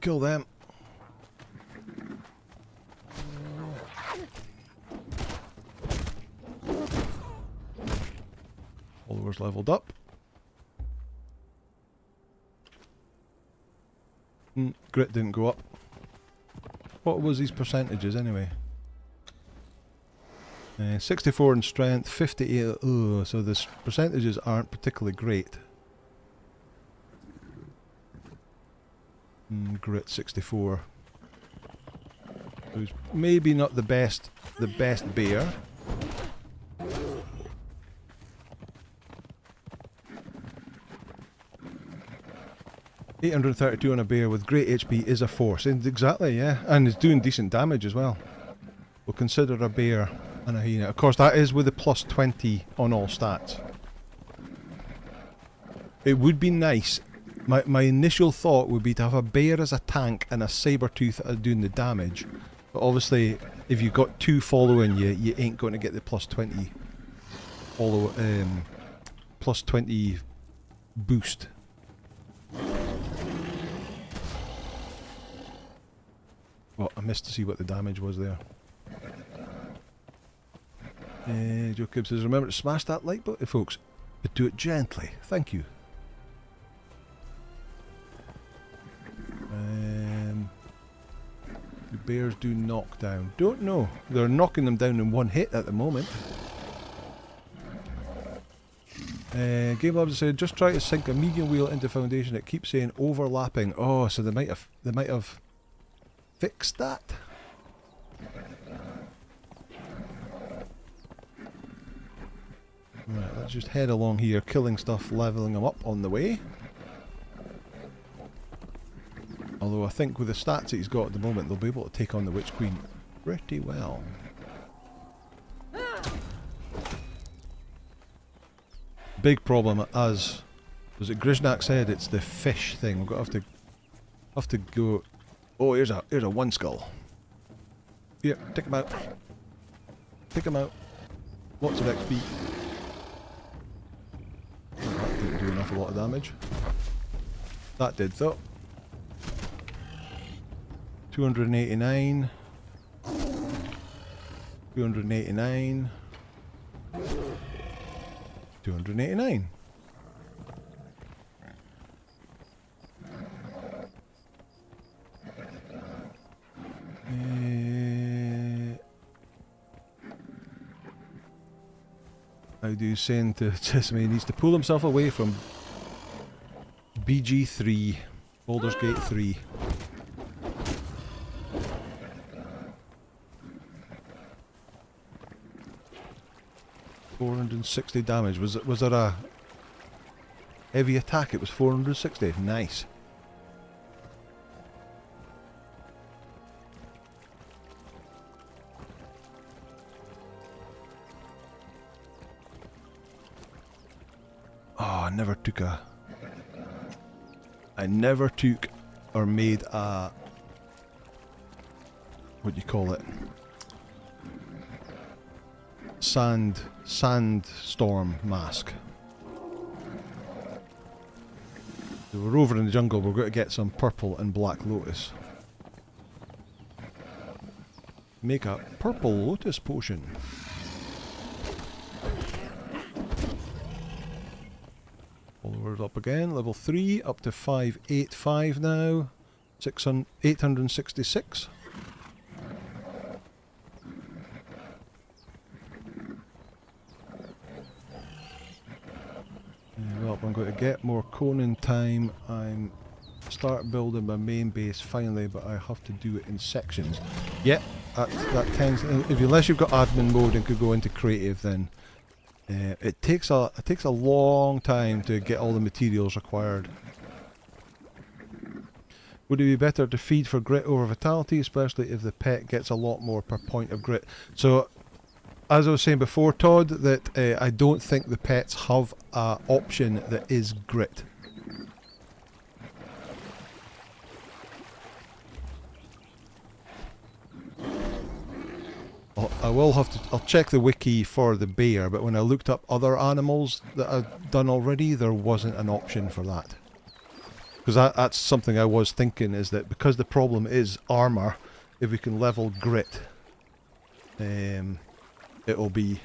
Kill them. Followers leveled up. Grit didn't go up. What was these percentages anyway? 64 in strength, 58. Oh, so the percentages aren't particularly great. Grit 64. So he's maybe not the best bear. $832 on a bear with great HP is a force. And exactly, yeah. And it's doing decent damage as well. We'll consider a bear And a hyena. Of course, that is with the plus 20 on all stats. It would be nice. My initial thought would be to have a bear as a tank and a saber-tooth doing the damage. But obviously, if you've got two following you, you ain't going to get the plus 20 follow, plus 20 boost. Well, I missed to see what the damage was there. Joe Kib says, remember to smash that like button, folks, but do it gently. Thank you. The bears do knock down. Don't know. They're knocking them down in one hit at the moment. Game Labs said, just try to sink a medium wheel into foundation. It keeps saying overlapping. Oh, so they might have fixed that. Right, let's just head along here, killing stuff, leveling them up on the way. Although I think with the stats that he's got at the moment, they'll be able to take on the Witch Queen pretty well. Big problem, as was it Grishnak said, it's the fish thing. We're going to have to go. Oh, here's a one skull. Here, take him out. Take him out. Lots of XP. That didn't do an awful lot of damage. That did though. 289. 289. 289. How do you saying to Sesame? He needs to pull himself away from BG3, Baldur's Gate 3. $460 damage. Was there a heavy attack? It was 460. Nice. Oh, I never took or made a, what do you call it? Sandstorm mask. So we're over in the jungle, we're going to get some purple and black lotus. Make a purple lotus potion. Followers up again, level 3, up to 585 now. 866. Well, I'm going to get more Conan time. I'm start building my main base finally, but I have to do it in sections. Yep, that tends. Unless you've got admin mode and could go into creative, then it takes a long time to get all the materials required. Would it be better to feed for grit over vitality, especially if the pet gets a lot more per point of grit? So, as I was saying before, Todd, that I don't think the pets have an option that is grit. I'll check the wiki for the bear, but when I looked up other animals that I've done already, there wasn't an option for that. Because that's something I was thinking, is that because the problem is armour, if we can level grit, it'll be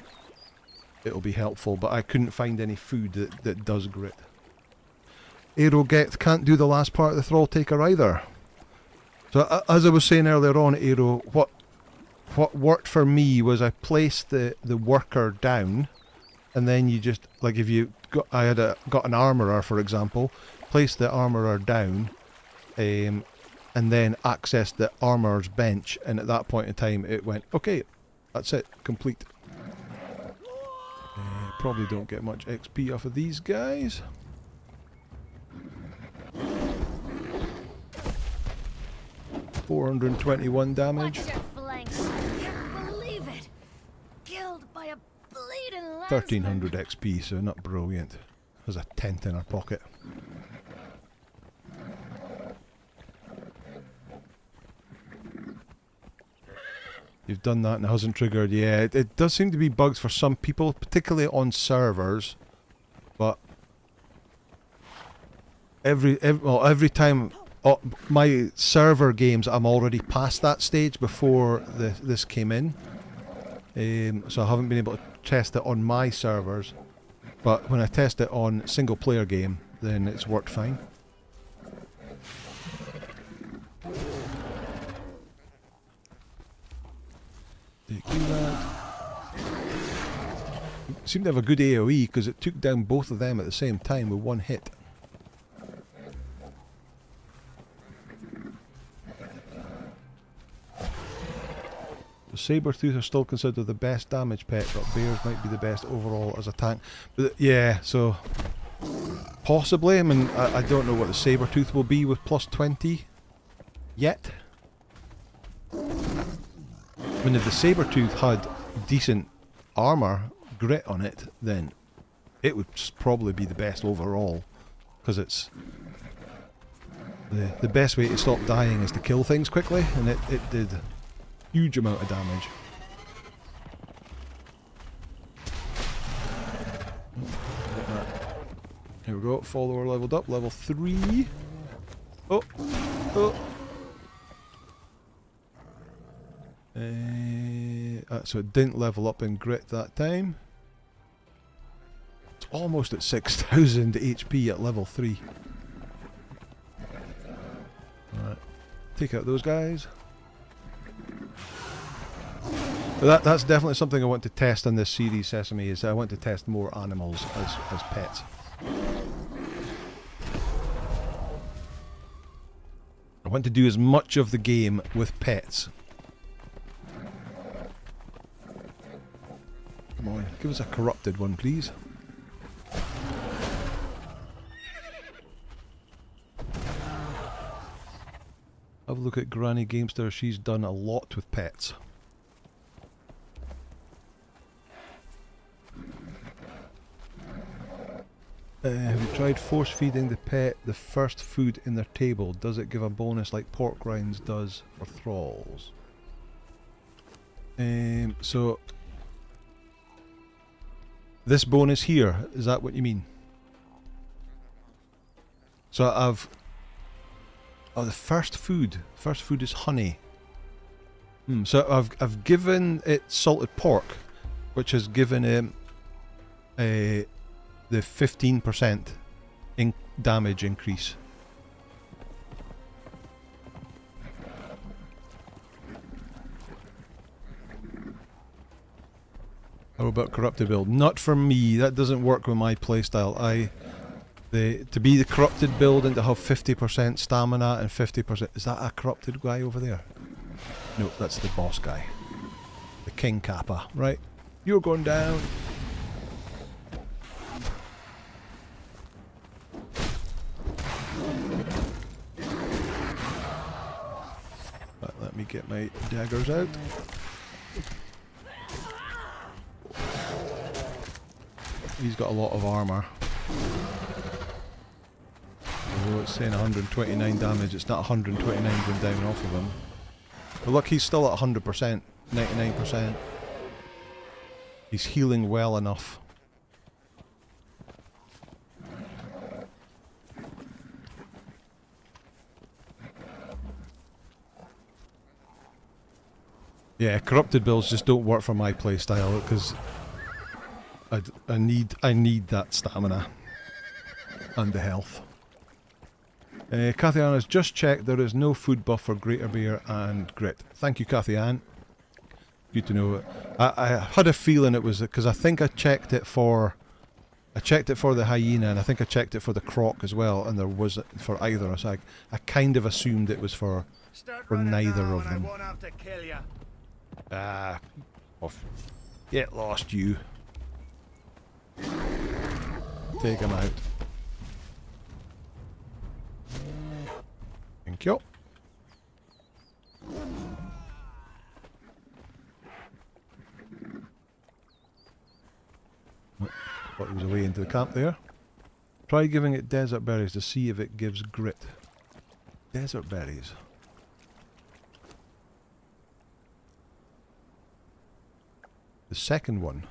helpful, but I couldn't find any food that does grit. Aeroget can't do the last part of the Thrall Taker either. So as I was saying earlier on, Aero, what worked for me was I placed the worker down, and then you just, like if you got, got an armourer for example, placed the armourer down, and then accessed the armourer's bench, and at that point in time it went, okay, that's it, complete. Probably don't get much XP off of these guys. $421 damage. Watch your flanks. Can't believe it. Give 1300 XP, so not brilliant. There's a tenth in our pocket. You've done that and it hasn't triggered. Yeah, it does seem to be bugs for some people, particularly on servers. But every time my server games, I'm already past that stage before this came in. So I haven't been able to test it on my servers. But when I test it on single player game, then it's worked fine. Seemed to have a good AoE because it took down both of them at the same time with one hit. The Sabertooth are still considered the best damage pet, but bears might be the best overall as a tank. But yeah, so possibly. I mean, I don't know what the Sabertooth will be with plus 20 yet. I mean, if the Sabertooth had decent armour grit on it, then it would probably be the best overall, because it's the best way to stop dying is to kill things quickly, and it did a huge amount of damage. Here we go, follower leveled up, level 3. Oh, oh. So it didn't level up in grit that time. It's almost at 6,000 HP at level 3. Alright, take out those guys. But that's definitely something I want to test in this series, Sesame, is I want to test more animals as pets. I want to do as much of the game with pets. Come on, give us a corrupted one, please. Have a look at Granny Gamester, she's done a lot with pets. Have you tried force feeding the pet the first food in their table? Does it give a bonus like pork rinds does for thralls? So this bonus here, is that what you mean? So the first food is honey. So I've given it salted pork, which has given him the 15% damage increase. How about corrupted build? Not for me. That doesn't work with my playstyle. To be the corrupted build and to have 50% stamina and 50%. Is that a corrupted guy over there? No, that's the boss guy. The King Kappa. Right. You're going down. Right, let me get my daggers out. He's got a lot of armour. Although it's saying 129 damage, it's not 129 going down off of him. But look, he's still at 100%, 99%. He's healing well enough. Yeah, corrupted builds just don't work for my playstyle because I need that stamina and the health. Cathy Ann has just checked there is no food buff for Greater Bear and Grit. Thank you, Cathy Ann. Good to know. I had a feeling it was because I think I checked it for the hyena and I think I checked it for the croc as well, and there wasn't for either. So I kind of assumed it was for neither of them. Off. Get lost, you. Take him out. Thank you. into the camp there. Try giving it desert berries to see if it gives grit. Desert berries. The second one.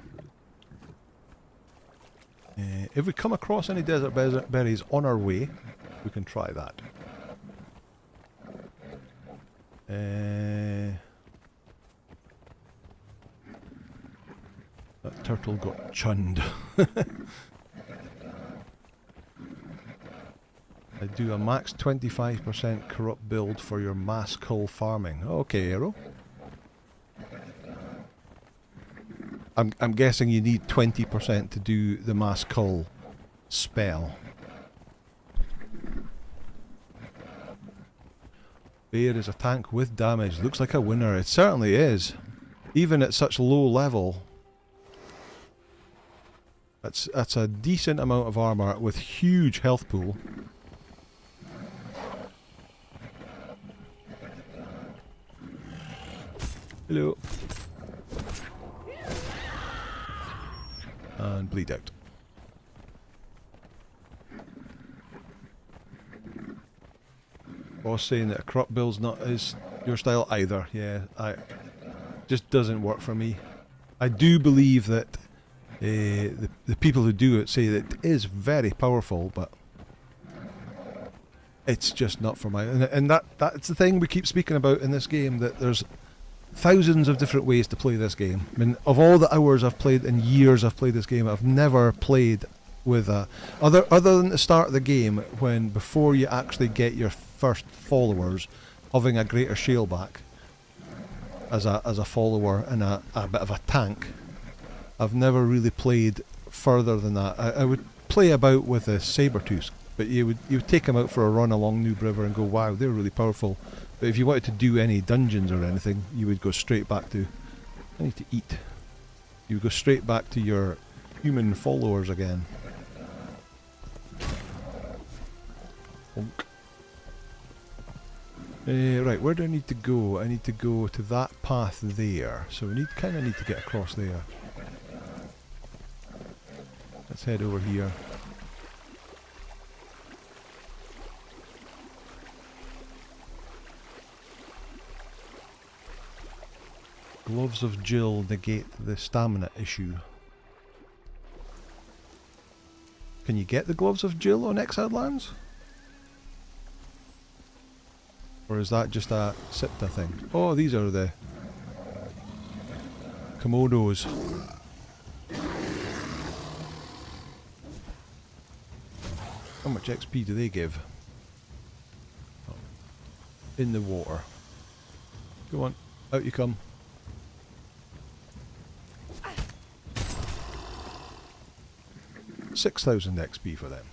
If we come across any desert berries on our way, we can try that. That turtle got chunned. I do a max 25% corrupt build for your mass cull farming. Okay, Arrow. I'm guessing you need 20% to do the mass cull spell. Bear is a tank with damage. Looks like a winner. It certainly is. Even at such low level. That's a decent amount of armour with huge health pool. Hello. And bleed out. Boss saying that a corrupt build's not is your style either. Yeah, just doesn't work for me. I do believe that the people who do it say that it is very powerful, but it's just not for my. And that's the thing we keep speaking about in this game, that there's thousands of different ways to play this game. I mean, of all the hours I've played and years I've played this game, I've never played with other than the start of the game, when before you actually get your first followers, having a greater shield back as a follower and a bit of a tank. I've never really played further than that. I would play about with the Sabertooth, but you would take them out for a run along Noob River and go, wow, they're really powerful. But if you wanted to do any dungeons or anything, you would go straight back to... I need to eat. You would go straight back to your human followers again. Right, where do I need to go? I need to go to that path there. So we kind of need to get across there. Let's head over here. Gloves of Jill negate the stamina issue. Can you get the Gloves of Jill on Exiled Lands? Or is that just a Sipta thing? Oh, these are the Komodos. How much XP do they give? Oh. In the water. Go on, out you come. $6,000 XP for them.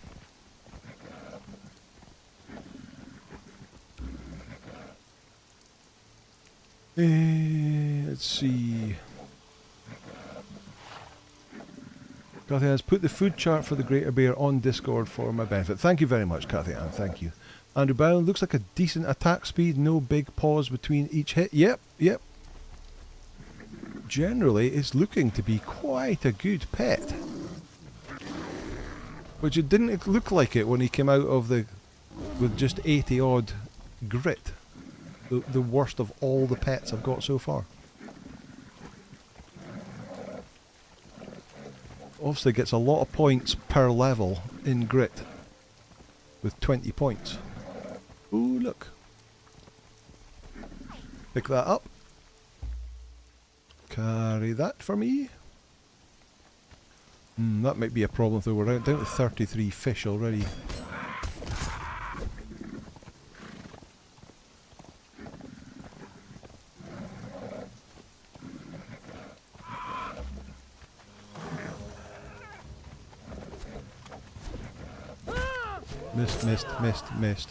Let's see. Kathy has put the food chart for the Greater Bear on Discord for my benefit. Thank you very much, Kathy Ann. Thank you. Andrew Brown, looks like a decent attack speed. No big pause between each hit. Yep. Generally, it's looking to be quite a good pet. Which it didn't look like it when he came out of the... with just 80 odd grit. The worst of all the pets I've got so far. Obviously gets a lot of points per level in grit. With 20 points. Ooh, look. Pick that up. Carry that for me. That might be a problem though. We're down to 33 fish already. Missed.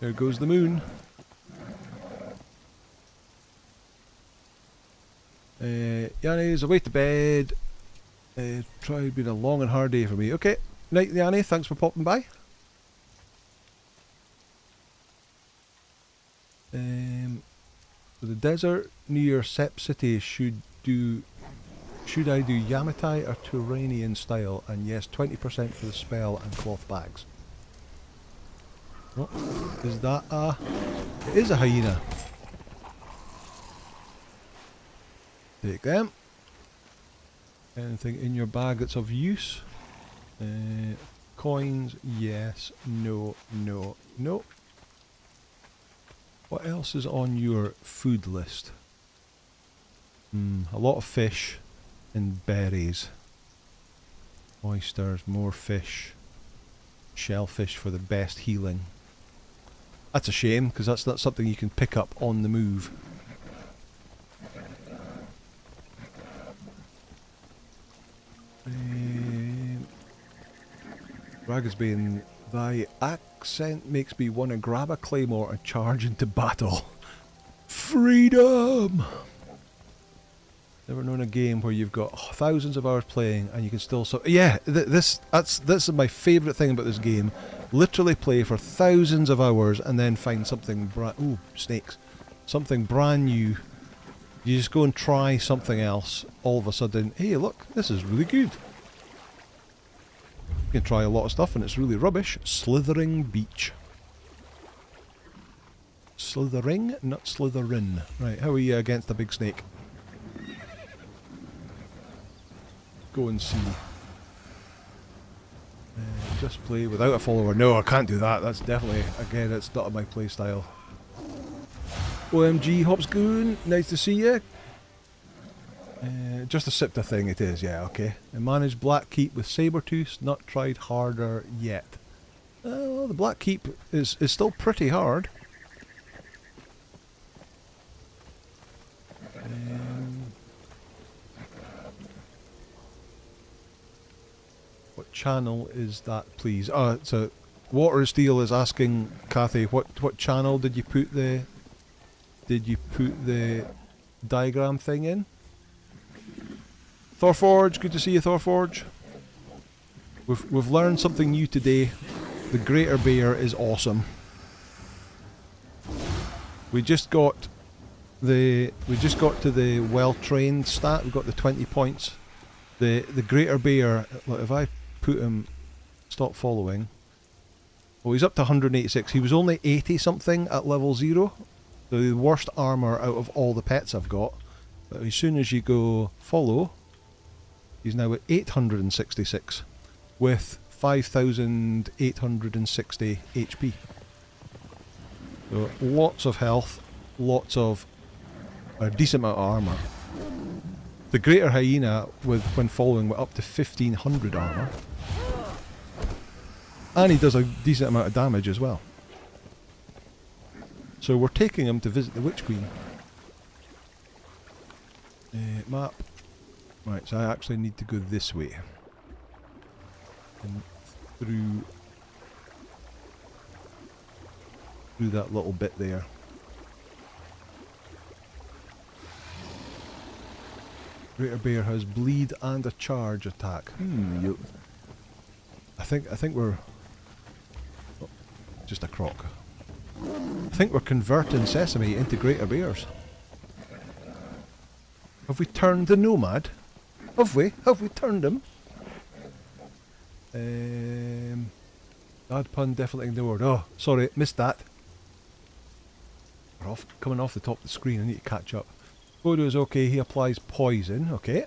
There goes the moon. Yanni's away to bed. Try been a long and hard day for me. Okay, night Yanni, thanks for popping by. So the desert near Sep City should I do Yamatai or Turanian style? And yes, 20% for the spell and cloth bags. What is that? It is a hyena. Take them. Anything in your bag that's of use? Coins, yes, no, no, no. What else is on your food list? A lot of fish and berries. Oysters, more fish. Shellfish for the best healing. That's a shame, because that's not something you can pick up on the move. Ragasbane, thy accent makes me want to grab a claymore and charge into battle. Freedom! Never known a game where you've got thousands of hours playing and you can still yeah, this is my favourite thing about this game. Literally play for thousands of hours and then find something ooh, snakes. Something brand new. You just go and try something else, all of a sudden, hey look, this is really good. You can try a lot of stuff and it's really rubbish. Slithering Beach. Slithering, not Slytherin. Right, how are you against a big snake? Go and see. Just play without a follower. No, I can't do that. That's definitely, again, it's not my play style. OMG, Hopsgoon, nice to see you. Just a Sipta thing it is, yeah, okay. And manage Black Keep with Sabertooth, not tried harder yet. Well, the Black Keep is still pretty hard. What channel is that, please? Oh, so Water Steel is asking Kathy, what channel did you put the diagram thing in? Thorforge, good to see you, Thorforge. We've learned something new today. The Greater Bear is awesome. We just got to the well-trained stat. We got the 20 points. The Greater Bear. Look, if I put him, stop following. Well, he's up to 186. He was only 80 something at level 0. The worst armour out of all the pets I've got. But as soon as you go follow, he's now at 866 with 5,860 HP. So lots of health, lots of a decent amount of armour. The Greater Hyena, when following, went up to 1,500 armour. And he does a decent amount of damage as well. So we're taking him to visit the Witch Queen. Map. Right, so I actually need to go this way. And through that little bit there. Greater Bear has bleed and a charge attack. I think we're just a croc. I think we're converting Sesame into Greater Bears. Have we turned the Nomad? Have we? Have we turned him? Bad pun definitely ignored. Oh, sorry, missed that. We're coming off the top of the screen, I need to catch up. Photo is okay, he applies poison, okay.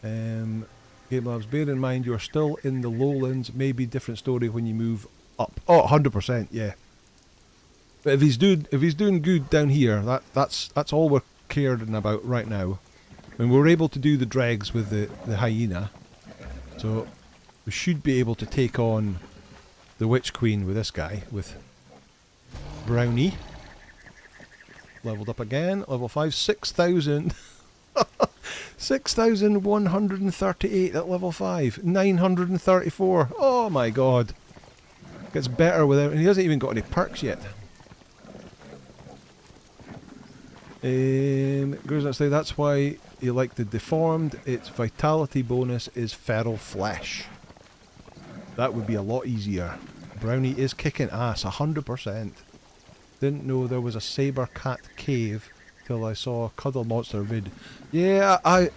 Game Labs, bear in mind you're still in the lowlands, maybe different story when you move up. Oh, 100%, yeah. But if he's doing good down here, that's all we're caring about right now. I mean, we're able to do the dregs with the hyena, so we should be able to take on the Witch Queen with this guy, with Brownie. Leveled up again, level 5, 6,000. 6,138 at level 5, 934. Oh my god. Gets better without, and he hasn't even got any perks yet. That's why you like the deformed. Its vitality bonus is feral flesh. That would be a lot easier. Brownie is kicking ass, 100%. Didn't know there was a saber cat cave till I saw a Cuddle Monster vid. Yeah, are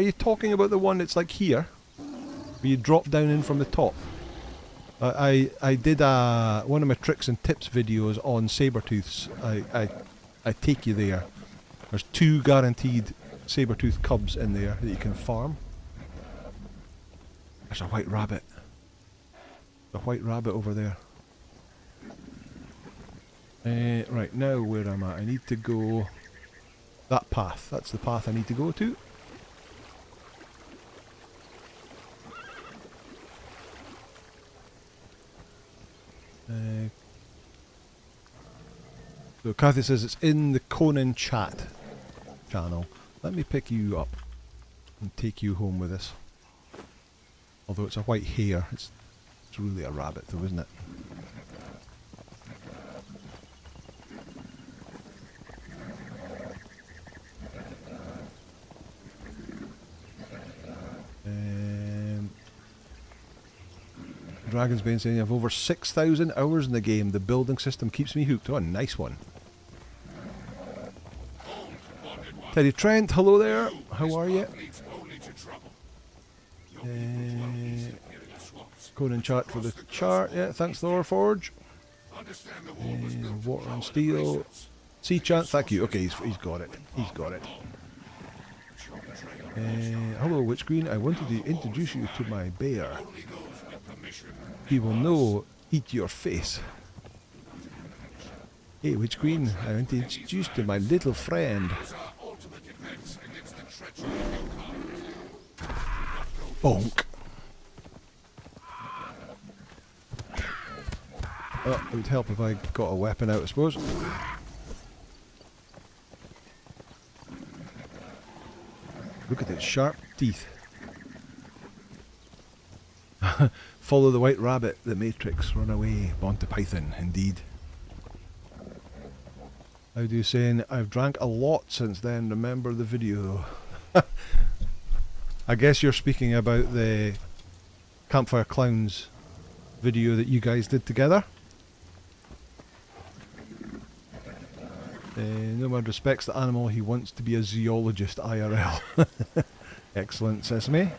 you talking about the one that's like here? Where you drop down in from the top? I did one of my tricks and tips videos on saber-tooths. I take you there. There's 2 guaranteed saber-tooth cubs in there that you can farm. There's a white rabbit. A white rabbit over there. Right, now where am I? I need to go that path. That's the path I need to go to. So Kathy says it's in the Conan chat channel. Let me pick you up and take you home with us. Although it's a white hare, it's really a rabbit though, isn't it? Dragon's Bane saying, I have over 6,000 hours in the game. The building system keeps me hooked. Oh, nice one. Teddy Trent, hello there. How are you? Conan chat for the chart. Yeah, thanks, Laura Forge. Water and Steel. Sea Chant, thank you. Okay, he's got it. He's got it. Hello, Witch Queen. I wanted to introduce you to my bear. He will know, eat your face. Hey, Witch Queen, I want to introduce you to my little friend. Bonk. Oh, it would help if I got a weapon out, I suppose. Look at its sharp teeth. Follow the white rabbit, the Matrix, run away, Monty Python, indeed. How do you say? I've drank a lot since then, remember the video. I guess you're speaking about the Campfire Clowns video that you guys did together. No one respects the animal, he wants to be a zoologist IRL. Excellent, Sesame.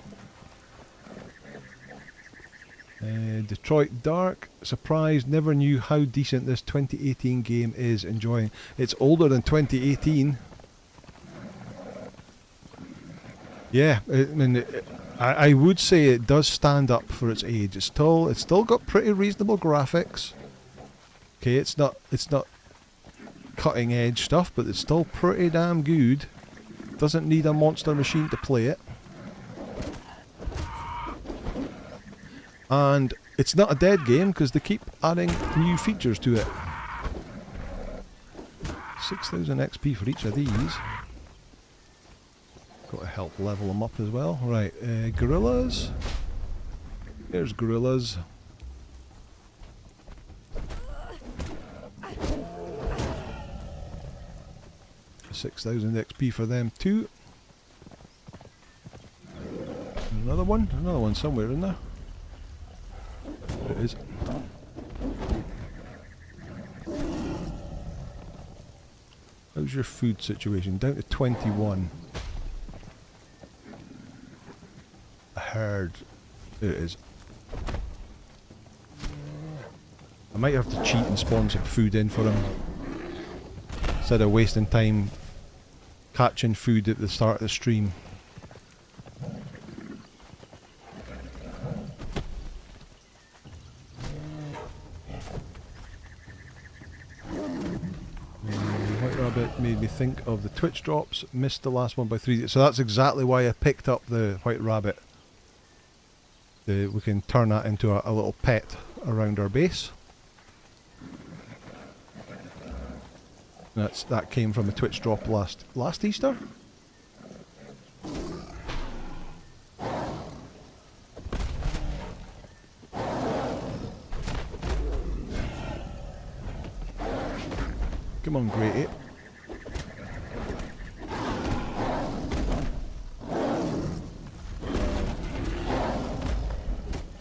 Detroit Dark, surprised, never knew how decent this 2018 game is, enjoying. It's older than 2018. Yeah, I mean, I would say it does stand up for its age. It's still got pretty reasonable graphics. Okay, it's not cutting edge stuff, but it's still pretty damn good. Doesn't need a monster machine to play it. And it's not a dead game because they keep adding new features to it. 6,000 XP for each of these. Got to help level them up as well. Right, gorillas. There's gorillas. 6,000 XP for them too. Another one somewhere in there. There it is. How's your food situation? Down to 21. A herd. There it is. I might have to cheat and spawn some food in for him, instead of wasting time catching food at the start of the stream. White Rabbit made me think of the Twitch drops, missed the last one by 3. So that's exactly why I picked up the White Rabbit. We can turn that into a little pet around our base. That came from a Twitch drop last Easter. Come on, Great Ape.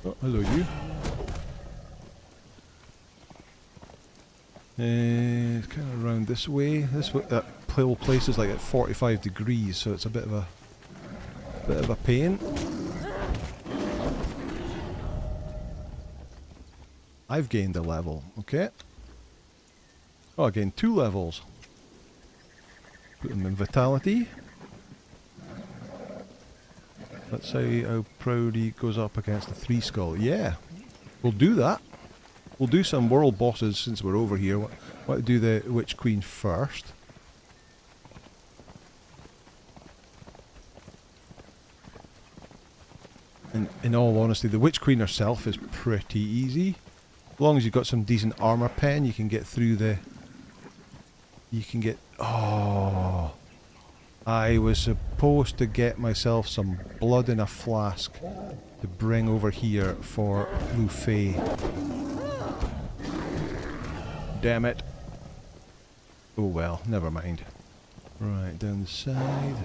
Oh, hello you. It's kind of around this way. This that whole place is like at 45 degrees, so it's a bit of a pain. I've gained a level. Okay. Oh, I gained 2 levels. Put them in vitality. Let's see how proud he goes up against the 3 skull. Yeah, we'll do that. We'll do some world bosses since we're over here. Want to do the Witch Queen first. And in all honesty, the Witch Queen herself is pretty easy. As long as you've got some decent armour pen, you can get through the... You can get... Oh... I was supposed to get myself some blood in a flask to bring over here for Lu Fei. Damn it. Oh well, never mind. Right, down the side.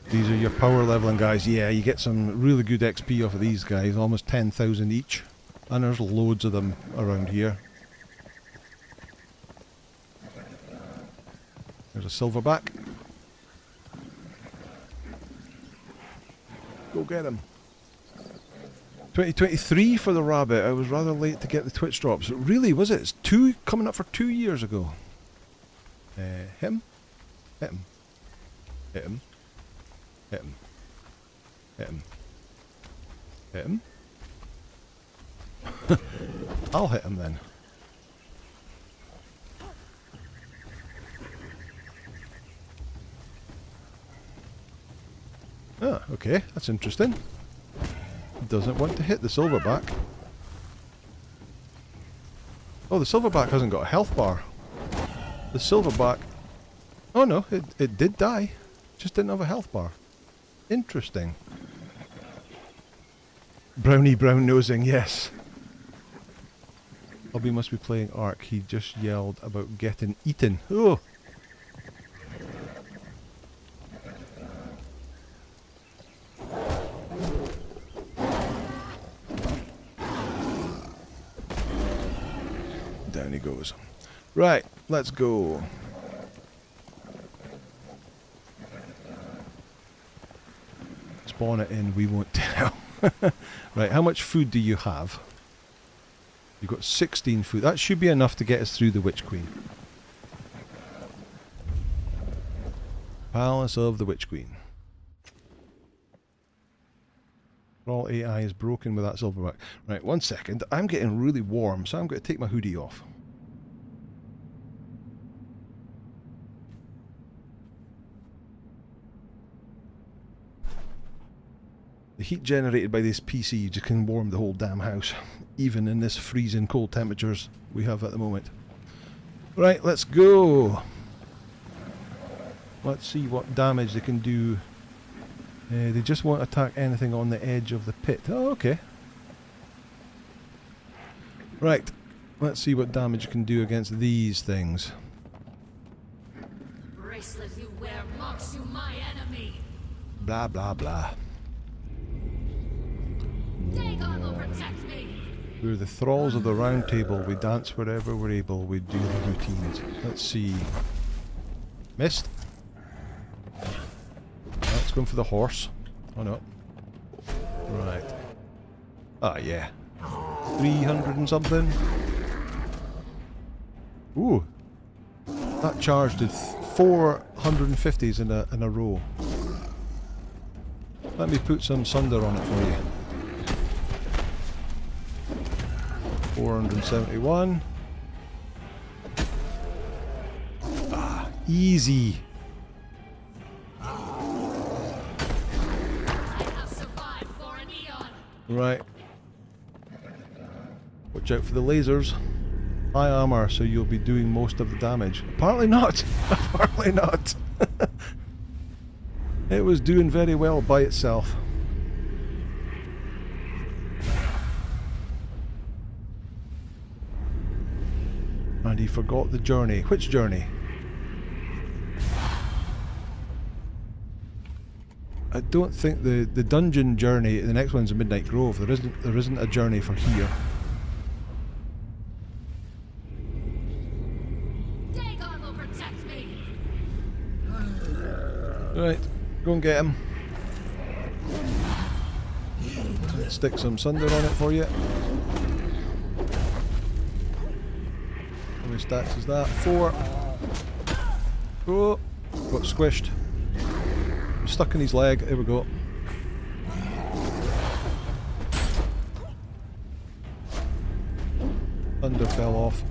These are your power leveling guys. Yeah, you get some really good XP off of these guys, almost 10,000 each. And there's loads of them around here. There's a silverback. Go get him. 2023 for the rabbit. I was rather late to get the Twitch drops. Really, was it? It's coming up for 2 years ago. Hit him. Hit him. Hit him. Hit him. Hit him. Hit him. I'll hit him then. Ah, okay, that's interesting. Doesn't want to hit the silverback. Oh, the silverback hasn't got a health bar. The silverback... Oh no, it did die. Just didn't have a health bar. Interesting. Brownie brown nosing, yes. Hobby must be playing Ark. He just yelled about getting eaten. Oh! Down he goes. Right, let's go. Spawn it in, we won't tell. Right, how much food do you have? You've got 16 food. That should be enough to get us through the Witch Queen. Palace of the Witch Queen. All AI is broken with that silverback. Right, 1 second. I'm getting really warm, so I'm going to take my hoodie off. The heat generated by this PC just can warm the whole damn house, even in this freezing cold temperatures we have at the moment. Right, let's go. Let's see what damage they can do. They just won't attack anything on the edge of the pit. Oh, okay. Right, let's see what damage you can do against these things. The bracelet you wear marks you my enemy. Blah, blah, blah. Dagon will protect me. We're the thralls of the round table. We dance wherever we're able. We do the routines. Let's see. Missed. Let's go for the horse. Oh no. Right. Ah, yeah. 300 and something. Ooh. That charge did 450s in a row. Let me put some sunder on it for you. 471. Ah, easy. I have survived for an eon. Right. Watch out for the lasers. High armor, so you'll be doing most of the damage. Apparently not. Apparently not. It was doing very well by itself. And he forgot the journey. Which journey? I don't think the dungeon journey, the next one's in Midnight Grove. There isn't a journey for here. Dagon will protect me. Right, go and get him. Stick some sunder on it for you. How many stats is that? 4. Oh, got squished. Stuck in his leg. There we go. Thunder fell off.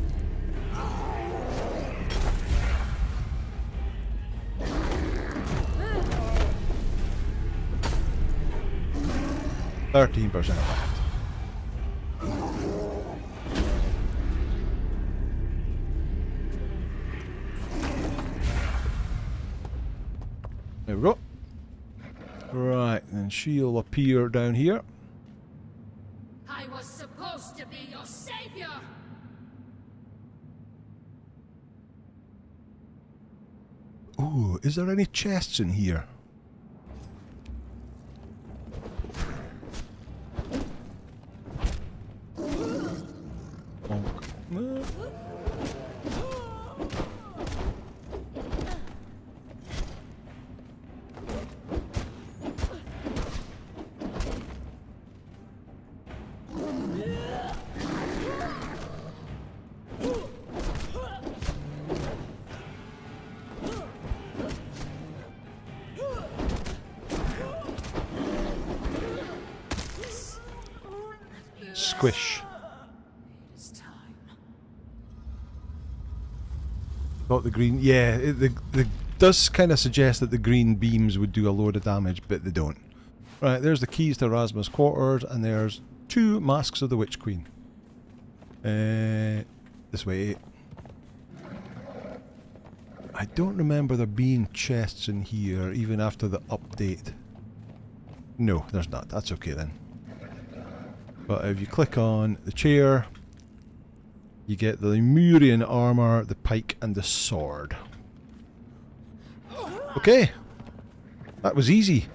$13 left. There we go. Right, and she'll appear down here. I was supposed to be your savior. Ooh, is there any chests in here? Squish. It is time. Got the green. Yeah, the does kind of suggest that the green beams would do a load of damage, but they don't. Right, there's the keys to Erasmus' quarters, and there's 2 masks of the Witch Queen. This way. I don't remember there being chests in here, even after the update. No, there's not. That's okay then. But if you click on the chair, you get the Lemurian armour, the pike, and the sword. Okay. That was easy.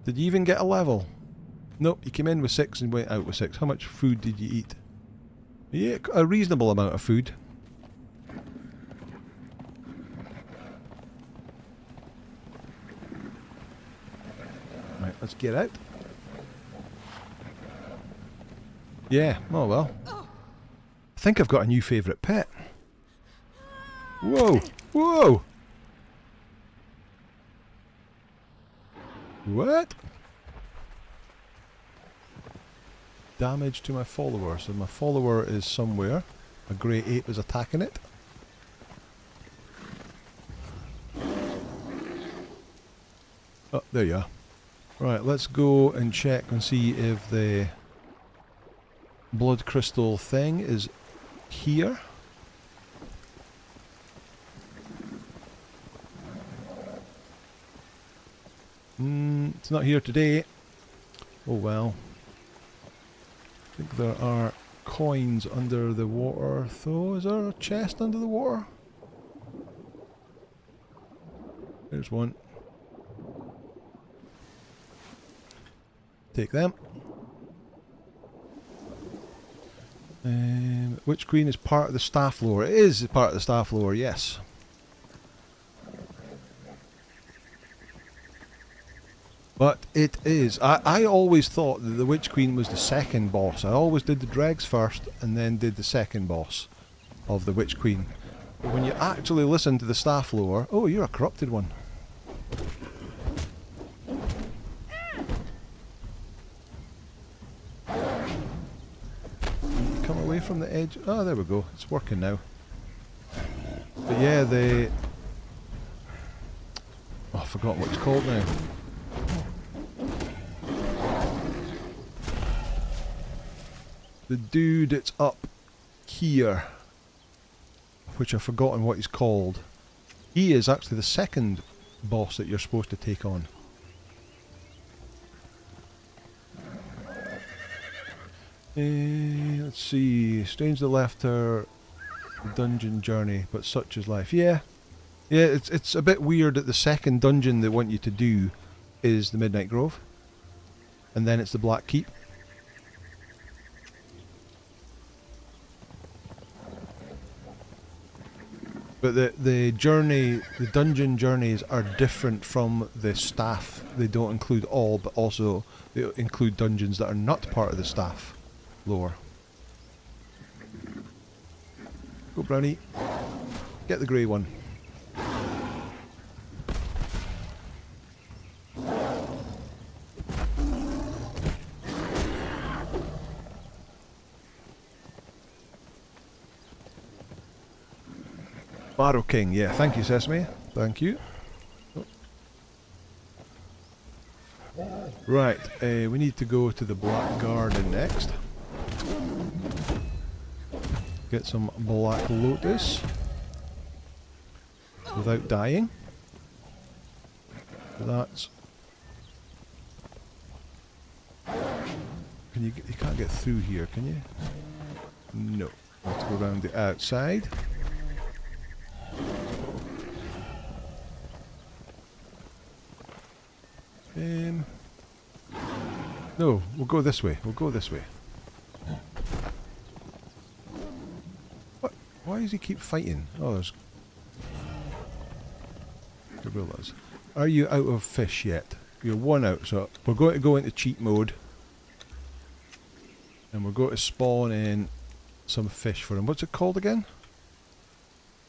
Did you even get a level? Nope, you came in with 6 and went out with 6. How much food did you eat? Yeah, a reasonable amount of food. Right, let's get out. Yeah, oh well. I think I've got a new favourite pet. Whoa! Whoa! What? Damage to my follower. So my follower is somewhere. A grey ape is attacking it. Oh, there you are. Right, let's go and check and see if the blood crystal thing is here. It's not here today. Oh well. I think there are coins under the water though. Is there a chest under the water? There's one. Take them. Witch Queen is part of the staff lore. It is part of the staff lore, yes. But it is. I always thought that the Witch Queen was the second boss. I always did the dregs first and then did the second boss of the Witch Queen. But when you actually listen to the staff lore... Oh, you're a corrupted one. Come away from the edge. Oh, there we go. It's working now. But yeah, the... Oh, I've forgotten what it's called now. The dude that's up here, which I've forgotten what he's called, he is actually the second boss that you're supposed to take on. Let's see. Strangely left her dungeon journey, but such is life. Yeah. Yeah, it's a bit weird that the second dungeon they want you to do is the Midnight Grove. And then it's the Black Keep. But the dungeon journeys are different from the staff. They don't include all, but also they include dungeons that are not part of the staff lore. Go Brownie. Get the grey one. Barrow King, yeah, thank you Sesame, thank you. Oh. Right, we need to go to the Black Garden next. Get some Black Lotus without dying. So that's... You can't get through here, can you? No, I have to go around the outside. No, we'll go this way. We'll go this way. What? Why does he keep fighting? Oh, there's gorillas. Are you out of fish yet? You're one out, so we're going to go into cheat mode. And we're going to spawn in some fish for him. What's it called again?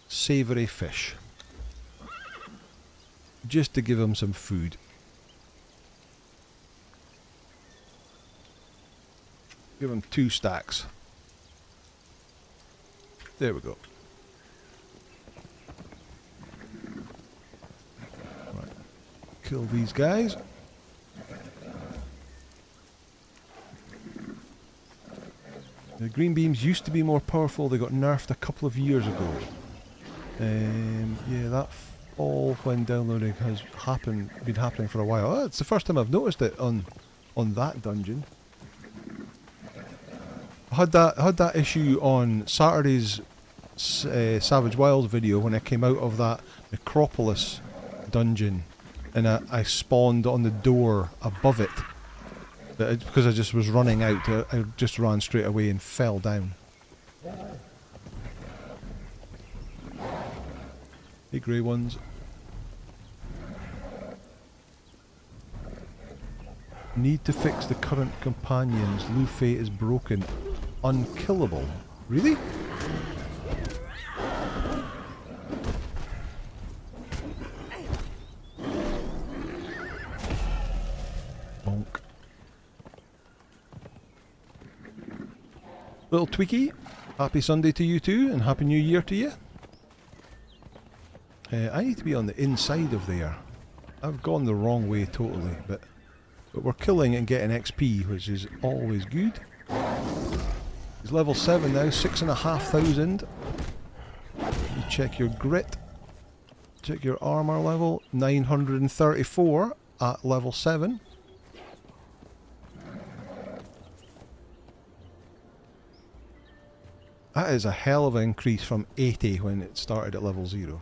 Savoury fish. Just to give him some food. Give him 2 stacks. There we go. Right. Kill these guys. The green beams used to be more powerful. They got nerfed a couple of years ago. Yeah, that fall when downloading has been happening for a while. Oh, it's the first time I've noticed it on that dungeon. I had that issue on Saturday's Savage Wilds video when I came out of that Necropolis dungeon, and I spawned on the door above it. Because I just was running out, I just ran straight away and fell down. Hey grey ones. Need to fix the current companions. Luffy is broken. Unkillable. Really? Bonk. Little Tweaky, happy Sunday to you too, and Happy New Year to you. I need to be on the inside of there. I've gone the wrong way totally, but we're killing and getting XP, which is always good. He's level 7 now, 6,500. You check your grit. Check your armour level, 934 at level 7. That is a hell of an increase from 80 when it started at level 0.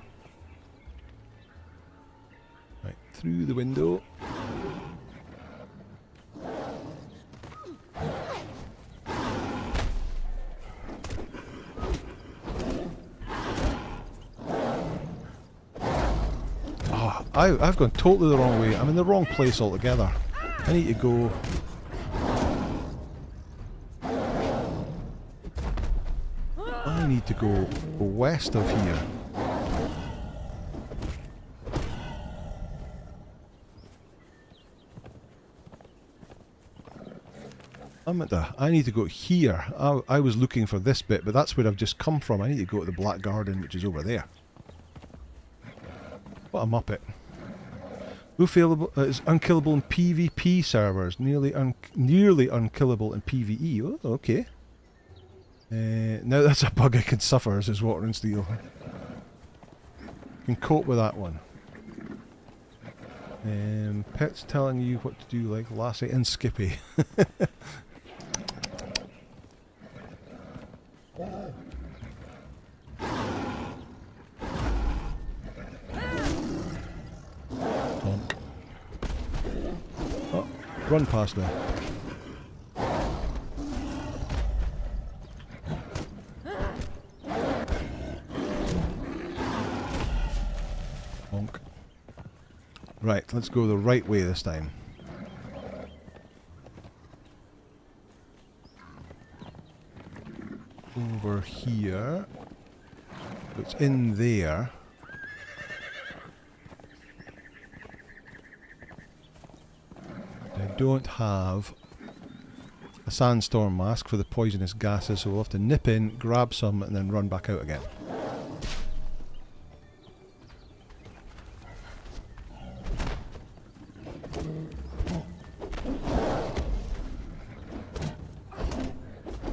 Right, through the window. Oh, I've gone totally the wrong way. I'm in the wrong place altogether. I need to go... I need to go west of here. I need to go here. I was looking for this bit, but that's where I've just come from. I need to go to the Black Garden, which is over there. What a muppet. Luffy is unkillable in PvP servers, nearly unkillable in PvE. Oh, okay. Now that's a bug I can suffer, says Water and Steel. Can cope with that one. Pet's telling you what to do, like Lassie and Skippy. Run past me. Bonk. Right, let's go the right way this time. Over here. It's in there. I don't have a sandstorm mask for the poisonous gases, so we'll have to nip in, grab some, and then run back out again.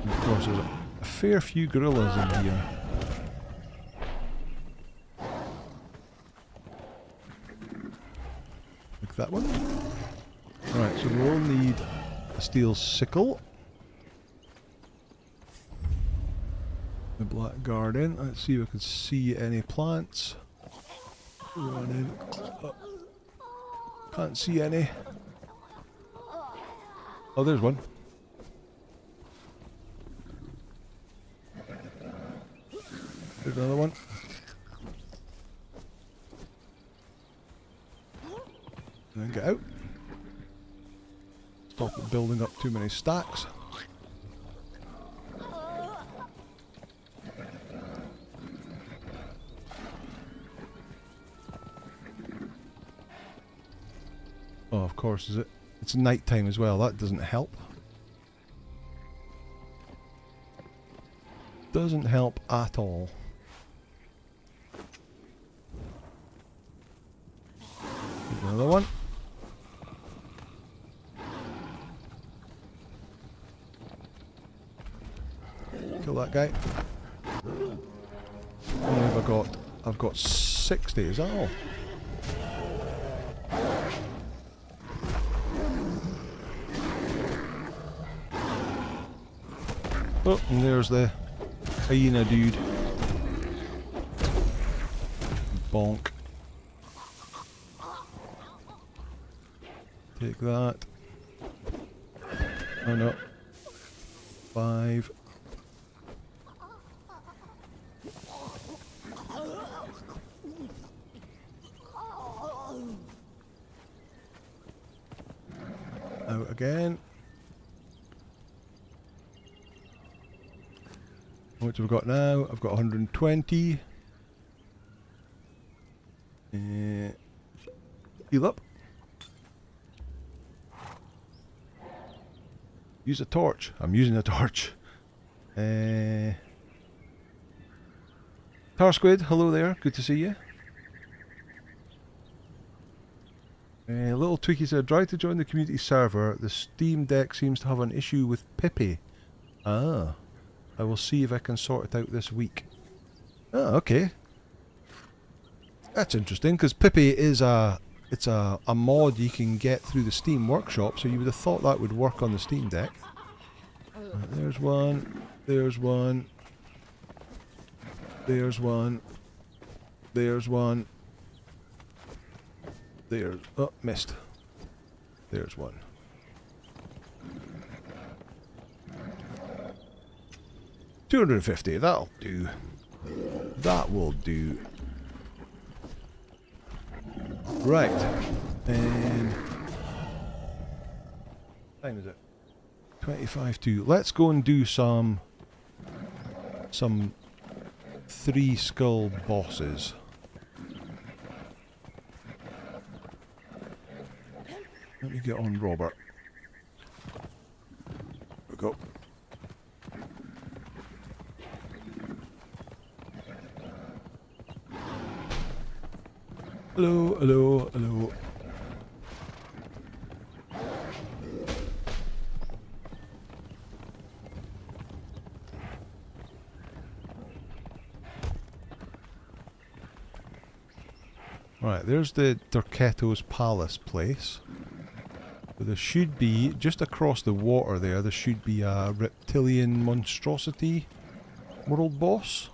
And of course, there's a fair few gorillas in here. Like that one. Right, so we'll need a steel sickle. The black garden. Let's see if I can see any plants. Run in. Oh, can't see any. Oh, there's one. There's another one. And then get out. Stop it building up too many stacks. Oh, of course, is it? It's night time as well. That doesn't help. Doesn't help at all. Here's another one. Kill that guy. How many have I got? I've got 60, is that all? Oh, and there's the hyena dude. Bonk. Take that. Oh no. 5. Out again. What have we got now? I've got 120. Heal up. Use a torch. I'm using a torch. Tar Squid, hello there. Good to see you. Little Tweaky said, try to join the community server. The Steam Deck seems to have an issue with Pippi. Ah. I will see if I can sort it out this week. Oh, okay. That's interesting, because Pippi is a mod you can get through the Steam Workshop, so you would have thought that would work on the Steam Deck. There's one. There's one. There's one. There's one. There's... Oh, missed. There's one. $250, that'll do. That will do. Right. And... what time is it? 25 to... Let's go and do some 3 skull bosses. Let me get on Robert. There we go. Hello, hello, hello. Right, there's the Dorketto's Palace place. But there should be, just across the water there should be a reptilian monstrosity world boss.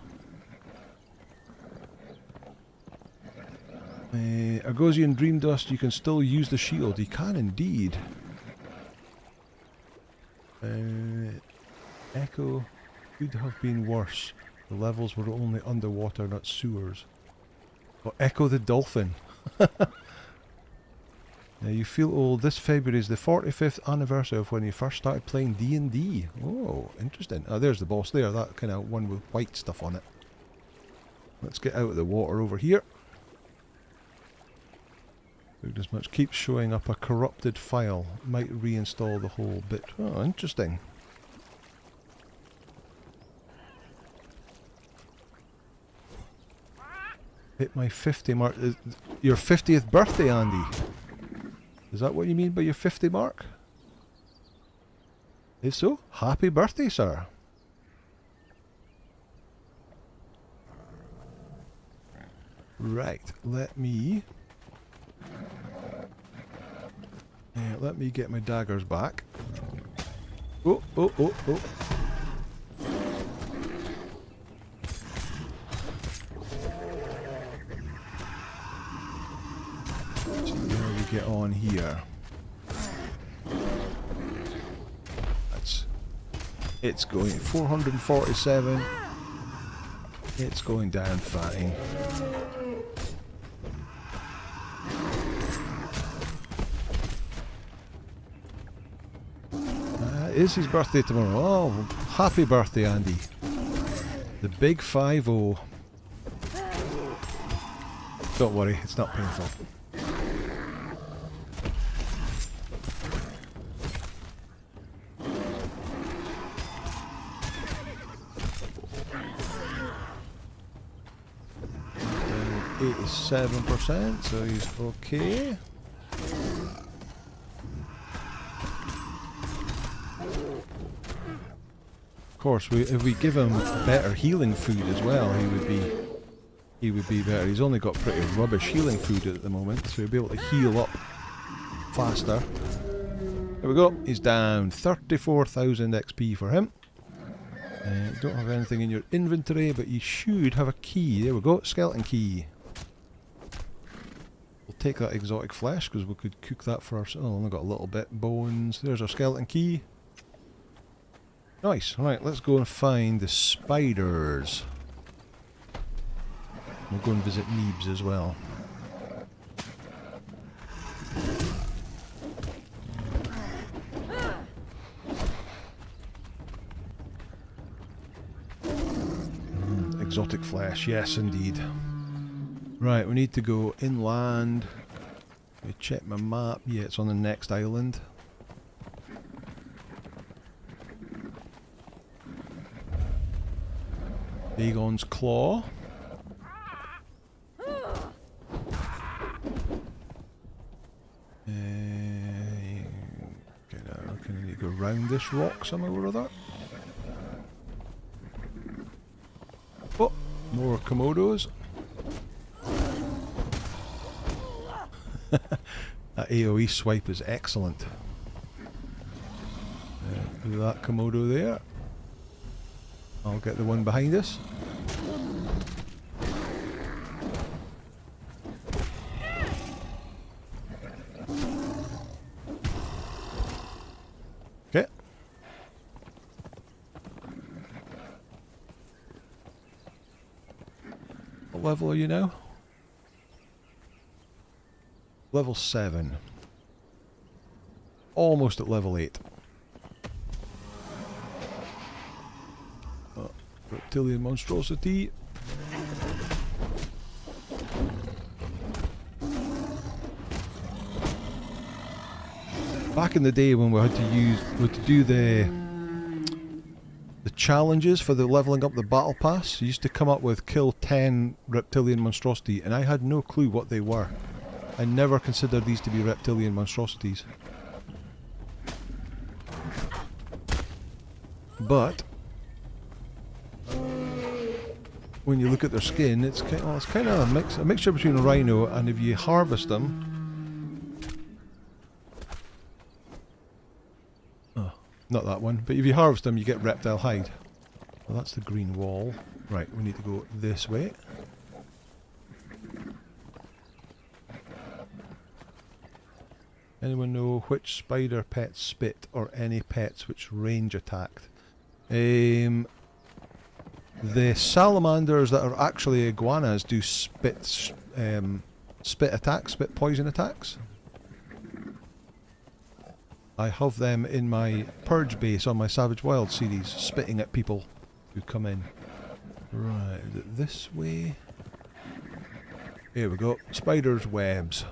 Argosian Dream Dust, you can still use the shield. You can indeed. Echo could have been worse. The levels were only underwater, not sewers. Oh, Echo the Dolphin. Now you feel old. This February is the 45th anniversary of when you first started playing D&D. Oh, interesting. Oh, there's the boss there. That kind of one with white stuff on it. Let's get out of the water over here. Goodness much keeps showing up a corrupted file. Might reinstall the whole bit. Oh, interesting. Hit my 50 mark. Your 50th birthday, Andy. Is that what you mean by your 50 mark? Is so? Happy birthday, sir. Right, let me get my daggers back. Oh, oh, oh, oh. Get on here. It's going 447. It's going down fine. It is his birthday tomorrow. Oh, happy birthday, Andy. The big 5-0. Don't worry, it's not painful. Down 87%, so he's okay. Of course, if we give him better healing food as well, he would be better. He's only got pretty rubbish healing food at the moment, so he'll be able to heal up faster. There we go. He's down 34,000 XP for him. You don't have anything in your inventory, but you should have a key. There we go. Skeleton key. We'll take that exotic flesh because we could cook that for ourselves. Oh, only got a little bit. Bones. There's our skeleton key. Nice. Right, let's go and find the spiders. We'll go and visit Neebs as well. Exotic flesh, yes indeed. Right, we need to go inland. Let me check my map. Yeah, it's on the next island. Dagon's Claw. Can I need to go round this rock somehow or other? Oh, more Komodos. That AoE swipe is excellent. Do that Komodo there. I'll get the one behind us. Okay. What level are you now? Level 7. Almost at level 8. Reptilian monstrosity. Back in the day when we had to do the challenges for the leveling up the battle pass, you used to come up with kill 10 reptilian monstrosity, and I had no clue what they were. I never considered these to be reptilian monstrosities. But when you look at their skin, it's kind of a mixture between a rhino, and if you harvest them, oh, not that one, but if you harvest them, you get reptile hide. Well, that's the green wall. Right, we need to go this way. Anyone know which spider pets spit or any pets which range attacked? The salamanders that are actually iguanas do spit attacks, spit poison attacks. I have them in my Purge base on my Savage Wild series, spitting at people who come in. Right, is it this way? Here we go. Spiders' webs.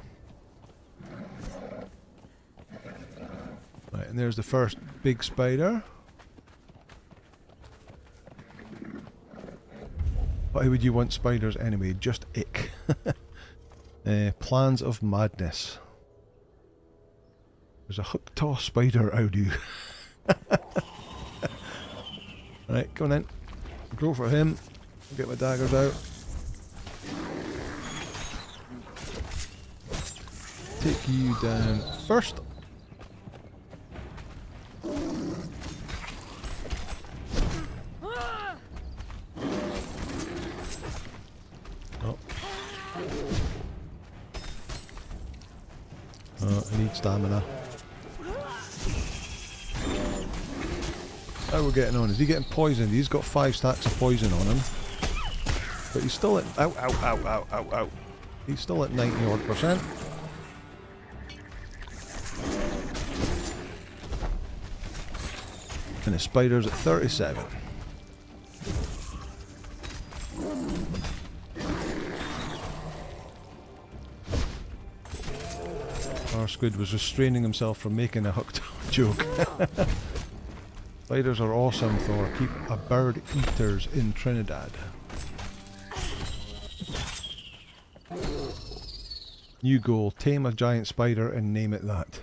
Right, and there's the first big spider. Why would you want spiders anyway? Just ick. Plans of madness. There's a hook-taw spider, how do you? Right, come on in. Go for him. Get my daggers out. Take you down first. Oh, I need stamina. How we're getting on? Is he getting poisoned? He's got 5 stacks of poison on him. But he's still at... Ow, ow, ow, ow, ow, ow. He's still at 90 odd %. And the spider's at 37. Our squid was restraining himself from making a hooked joke. Spiders are awesome, Thor. Keep a bird eaters in Trinidad. New goal, tame a giant spider and name it that.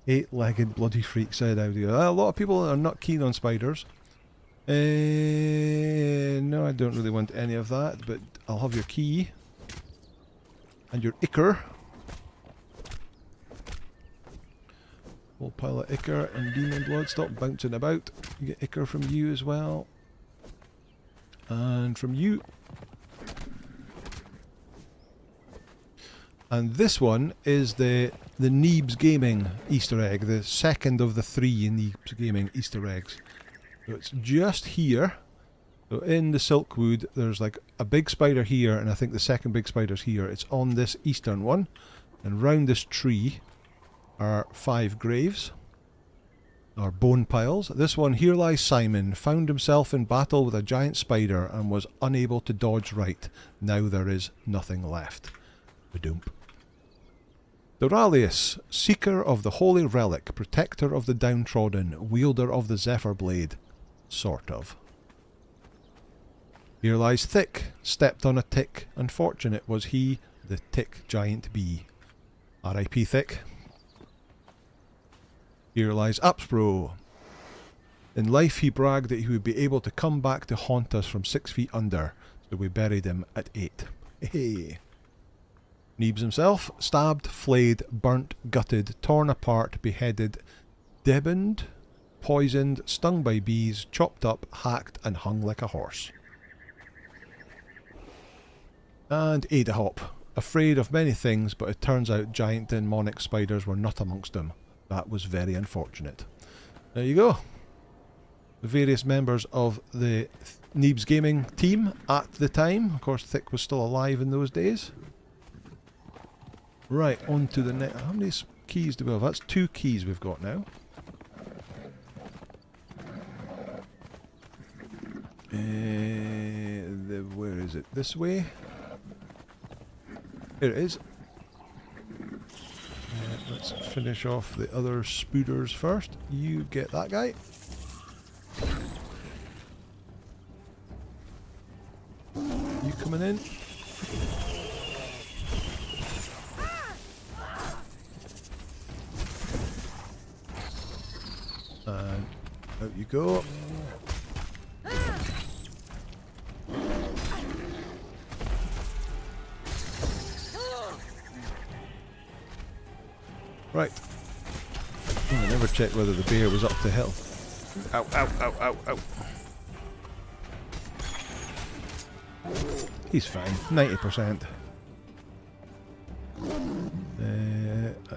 8-legged bloody freak said out here. A lot of people are not keen on spiders. No, I don't really want any of that, but I'll have your key. And your ichor. Whole pile of ichor and demon blood. Stop bouncing about. You get ichor from you as well. And from you. And this one is the Neebs Gaming Easter egg, the second of the 3 Neebs Gaming Easter eggs. So it's just here. So in the Silkwood, there's like a big spider here, and I think the second big spider's here. It's on this eastern one, and round this tree are 5 graves, or bone piles. This one, here lies Simon, found himself in battle with a giant spider and was unable to dodge right. Now there is nothing left. Ba-doomp. Doralius, seeker of the holy relic, protector of the downtrodden, wielder of the Zephyr blade. Sort of. Here lies Thick, stepped on a tick. Unfortunate was he, the tick giant bee. R.I.P. Thick. Here lies Apspro. In life he bragged that he would be able to come back to haunt us from 6 feet under, so we buried him at 8. Hey. Neebs himself, stabbed, flayed, burnt, gutted, torn apart, beheaded, deboned, poisoned, stung by bees, chopped up, hacked and hung like a horse. And Adahop, afraid of many things, but it turns out giant demonic spiders were not amongst them. That was very unfortunate. There you go. The various members of the Neebs Gaming team at the time. Of course, Thick was still alive in those days. Right, on to the next. How many keys do we have? That's 2 keys we've got now. Where is it? This way? Here it is. Let's finish off the other spooders first. You get that guy. You coming in? And out you go. Right. Oh, I never checked whether the bear was up the hill. Ow, ow, ow, ow, ow. He's fine. 90%.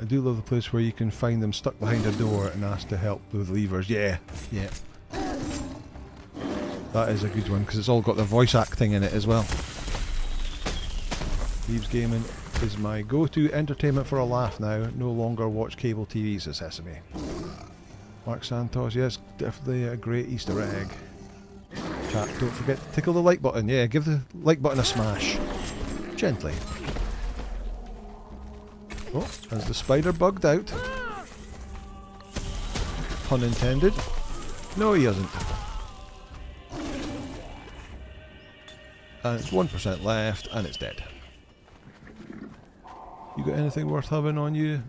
do love the place where you can find them stuck behind a door and ask to help with levers. Yeah, yeah. That is a good one because it's all got the voice acting in it as well. Thieves Gaming is my go-to entertainment for a laugh now. No longer watch cable TV, says Sesame. Mark Santos, yes, definitely a great Easter egg. Chat, don't forget to tickle the like button. Yeah, give the like button a smash. Gently. Oh, has the spider bugged out? Pun intended. No, he hasn't. And it's 1% left, and it's dead. You got anything worth having on you?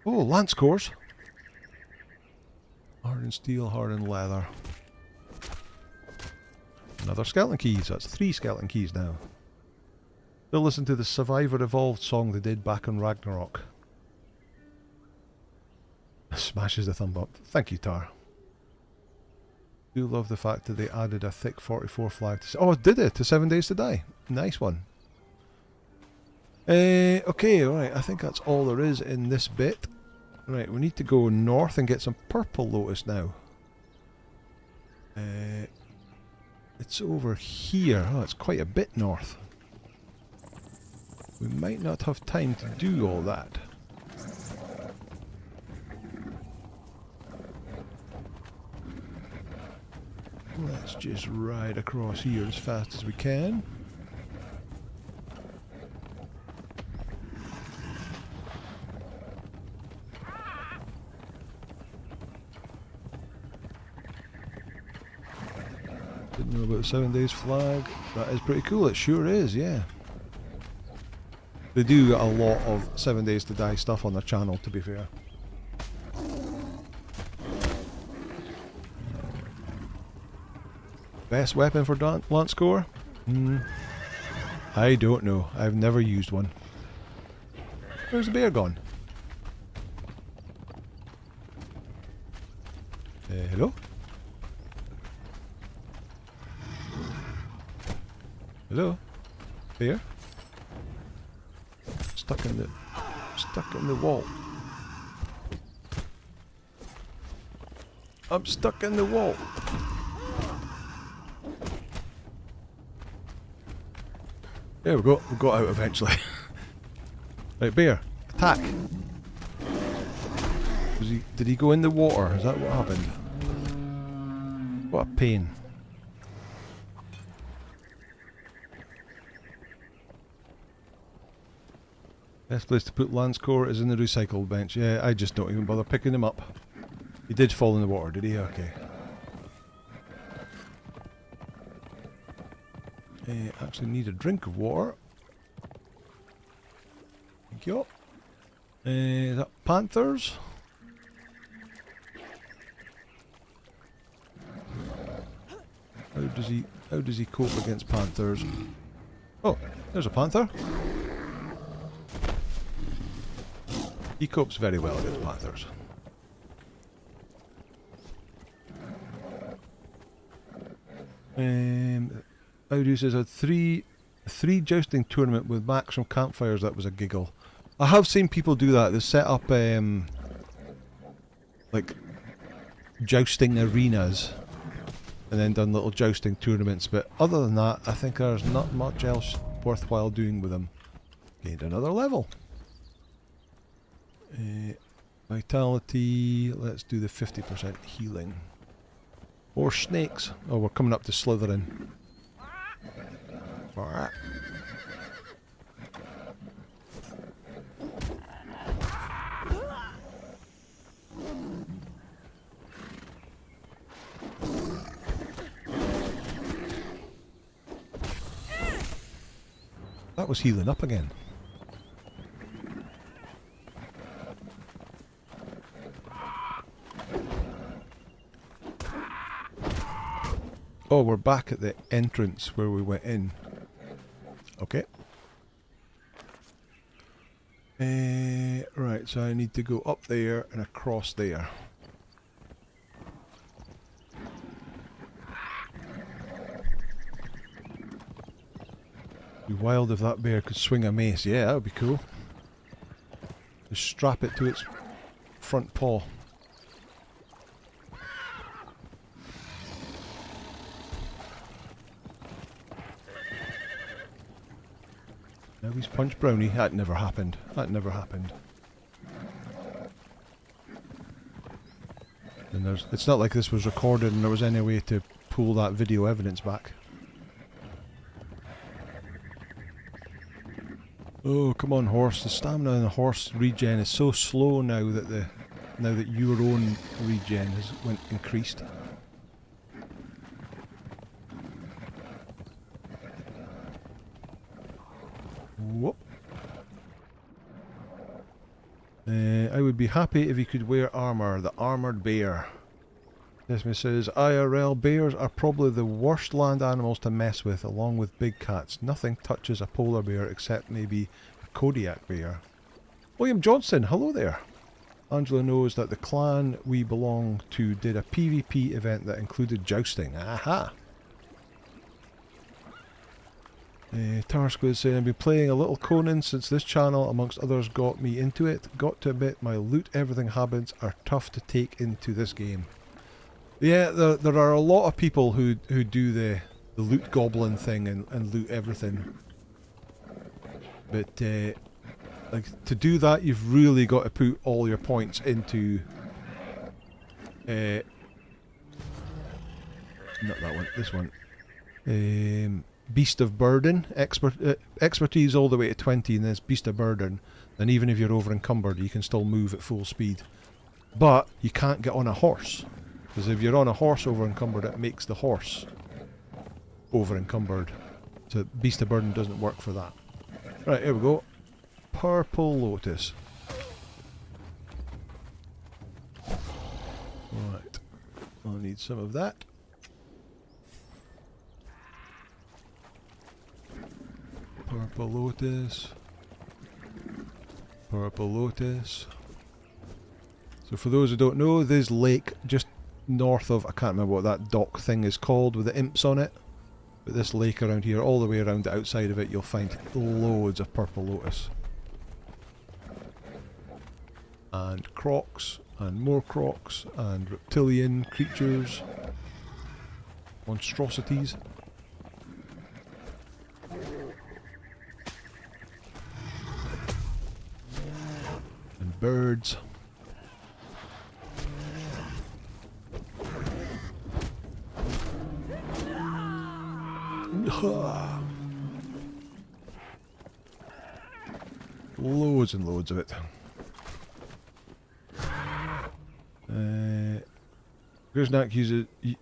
Oh, lance cores. Hardened steel, hardened leather. Another skeleton keys. That's 3 skeleton keys now. They'll listen to the Survivor Evolved song they did back on Ragnarok. Smashes the thumb up. Thank you, Tar. Do love the fact that they added a thick 44 flag to... Oh, did it? To 7 Days to Die. Nice one. Okay, alright. I think that's all there is in this bit. Right, we need to go north and get some purple lotus now. It's over here. Oh, it's quite a bit north. We might not have time to do all that. Let's just ride across here as fast as we can. Didn't know about the 7 Days flag. That is pretty cool. It sure is, yeah. They do a lot of 7 Days to Die stuff on their channel, to be fair. Best weapon for lance core? I don't know. I've never used one. Where's the bear gone? Hello? Hello? Bear? Stuck in the wall. I'm stuck in the wall. There we go. We got out eventually. Right, bear, attack. Did he go in the water? Is that what happened? What a pain. Best place to put lance core is in the recycle bench. Yeah, I just don't even bother picking him up. He did fall in the water, did he? Okay. Actually need a drink of water. Thank you. Is that panthers? How does he cope against panthers? Oh, there's a panther. He copes very well against panthers. Audio says a three jousting tournament with Max from Campfires. That was a giggle. I have seen people do that. They set up like jousting arenas and then done little jousting tournaments. But other than that, I think there's not much else worthwhile doing with them. Gained another level. Vitality. Let's do the 50% healing. Or snakes. Oh, we're coming up to Slytherin. Alright. That was healing up again. Oh, we're back at the entrance where we went in. Okay. Right, so I need to go up there and across there. Be wild if that bear could swing a mace. Yeah, that would be cool. The Just strap it to its front paw. Now he's Punch Brownie. That never happened. That never happened. And it's not like this was recorded and there was any way to pull that video evidence back. Oh, come on, horse. The stamina in the horse regen is so slow now that your own regen has increased. Whoop. I would be happy if you could wear armour, the armoured bear. Desmond says, IRL bears are probably the worst land animals to mess with, along with big cats. Nothing touches a polar bear except maybe a Kodiak bear. William Johnson, hello there. Angela knows that the clan we belong to did a PvP event that included jousting. Aha! Tarsquid saying, I've been playing a little Conan since this channel, amongst others, got me into it. Got to admit, my loot everything habits are tough to take into this game. Yeah, there are a lot of people who do the loot goblin thing and loot everything. But like to do that, you've really got to put all your points into not that one, this one. Beast of Burden, expertise all the way to 20, and there's Beast of Burden. And even if you're over encumbered, you can still move at full speed. But you can't get on a horse. Because if you're on a horse over encumbered, it makes the horse over encumbered. So Beast of Burden doesn't work for that. Right, here we go. Purple Lotus. Right, I'll need some of that. Purple Lotus. Purple Lotus. So for those who don't know, this lake just north of, I can't remember what that dock thing is called with the imps on it, but this lake around here, all the way around the outside of it, you'll find loads of purple lotus. And crocs, and more crocs, and reptilian creatures, monstrosities. And birds. Loads and loads of it. Grisnak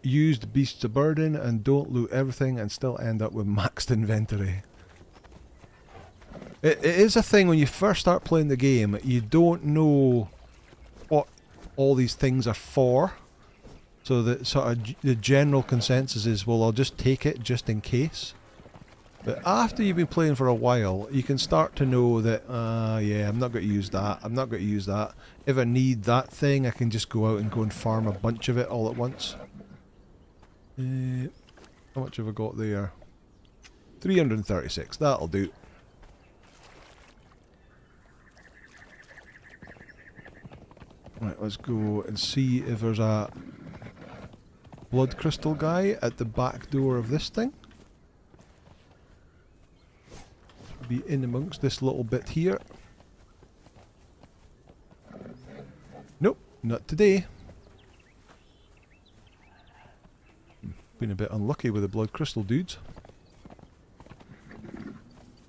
used Beasts of Burden and don't loot everything and still end up with maxed inventory. It is a thing when you first start playing the game, you don't know what all these things are for. So the sort of the general consensus is, well, I'll just take it just in case. But after you've been playing for a while, you can start to know that, yeah, I'm not going to use that, I'm not going to use that. If I need that thing, I can just go out and go and farm a bunch of it all at once. How much have I got there? 336, that'll do. Right, let's go and see if there's a blood crystal guy at the back door of this thing. Be in amongst this little bit here. Nope, not today. Been a bit unlucky with the blood crystal dudes.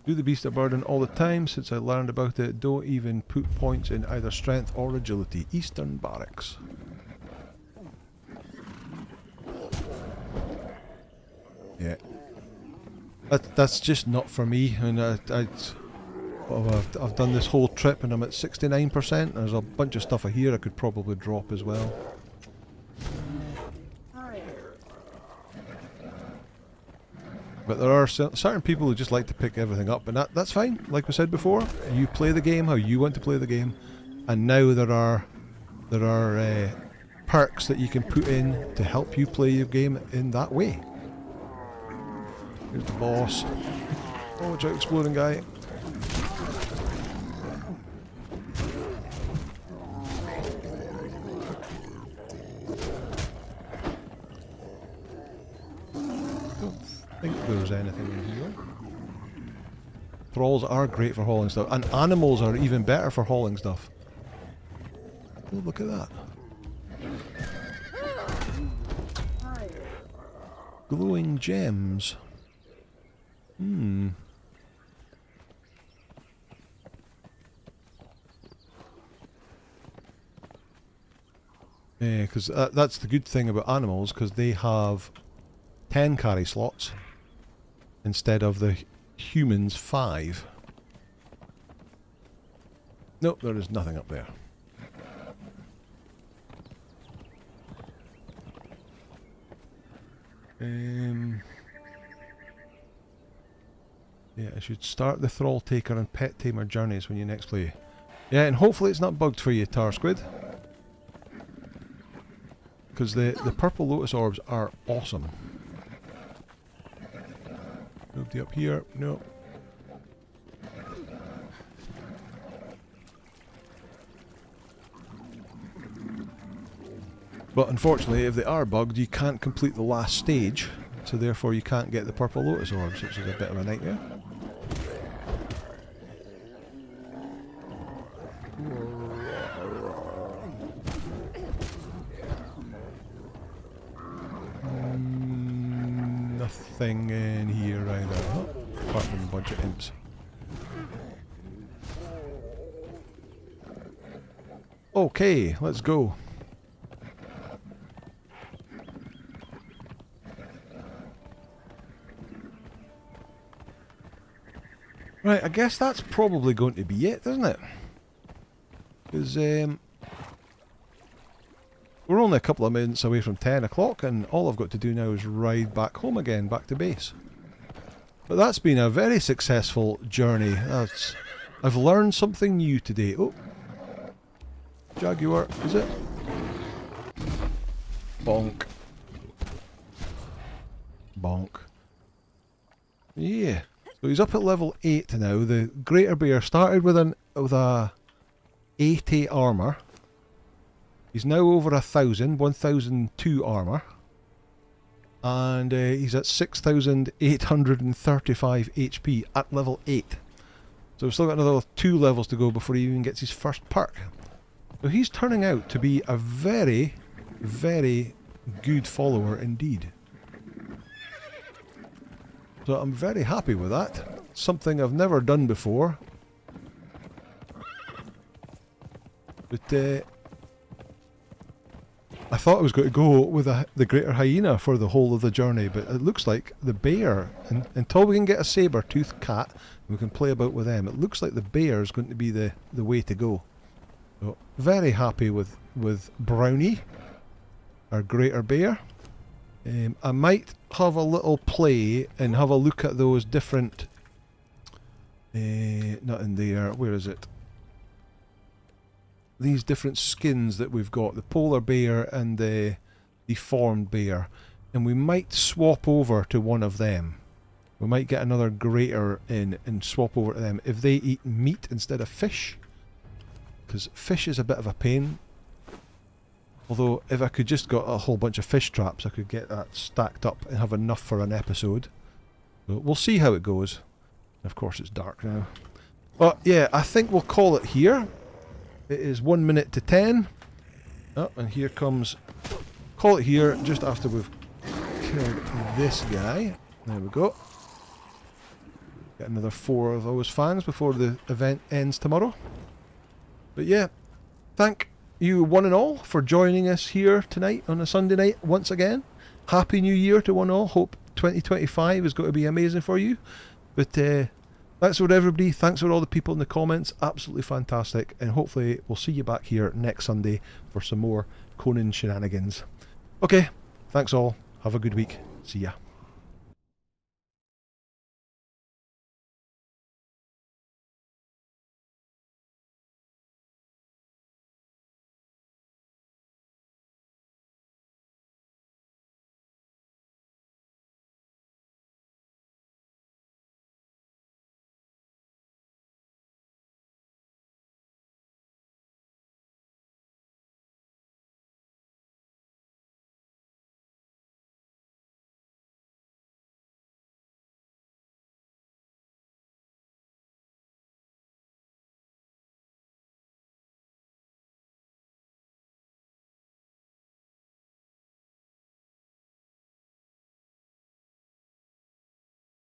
Do the Beast of Burden all the time since I learned about it. Don't even put points in either strength or agility. Eastern Barracks. Yeah. That's just not for me. I mean, I've done this whole trip and I'm at 69%. There's a bunch of stuff here I could probably drop as well. But there are certain people who just like to pick everything up, and that's fine. Like we said before, you play the game how you want to play the game, and now there are perks that you can put in to help you play your game in that way. Here's the boss. Oh, watch out, exploding guy. think there's anything in here. Thralls are great for hauling stuff, and animals are even better for hauling stuff. Oh, look at that. Glowing gems. Hmm. Yeah, because that's the good thing about animals, because they have 10 carry slots instead of the humans 5. Nope, there is nothing up there. Yeah, I should start the Thrall Taker and Pet Tamer journeys when you next play. Yeah, and hopefully it's not bugged for you, Tar Squid. Because the purple lotus orbs are awesome. Nobody up here? No. But unfortunately, if they are bugged, you can't complete the last stage, so therefore you can't get the purple lotus orbs, which is a bit of a nightmare. Nothing in here either, huh? Apart from a bunch of imps. Okay, let's go. Right, I guess that's probably going to be it, isn't it? Because we're only a couple of minutes away from 10 o'clock, and all I've got to do now is ride back home again, back to base. But that's been a very successful journey. I've learned something new today. Oh, Jaguar, is it? Bonk. Bonk. Yeah. So he's up at level 8 now. The Greater Bear started with a 80 armour. He's now over 1,002 armour. And he's at 6,835 HP at level 8. So we've still got another 2 levels to go before he even gets his first perk. So he's turning out to be a very, very good follower indeed. So I'm very happy with that. Something I've never done before. But I thought I was going to go with the Greater Hyena for the whole of the journey, but it looks like the bear, until we can get a saber-toothed cat, and we can play about with them, it looks like the bear is going to be the way to go. So very happy with Brownie, our Greater Bear. I might have a little play and have a look at those different... not in there, where is it? These different skins that we've got, the polar bear and the deformed bear. And we might swap over to one of them. We might get another greater in and swap over to them if they eat meat instead of fish. Because fish is a bit of a pain. Although, if I could just got a whole bunch of fish traps, I could get that stacked up and have enough for an episode. So we'll see how it goes. Of course, it's dark now. But yeah, I think we'll call it here. It is 1 minute to 10. Oh, and here comes... Call it here just after we've killed this guy. There we go. Get another 4 of those fans before the event ends tomorrow. But yeah, thank you one and all for joining us here tonight on a Sunday night once again. Happy New Year to one and all. Hope 2025 is going to be amazing for you. But thanks for everybody. Thanks for all the people in the comments. Absolutely fantastic. And hopefully we'll see you back here next Sunday for some more Conan shenanigans. Okay, thanks all. Have a good week. See ya.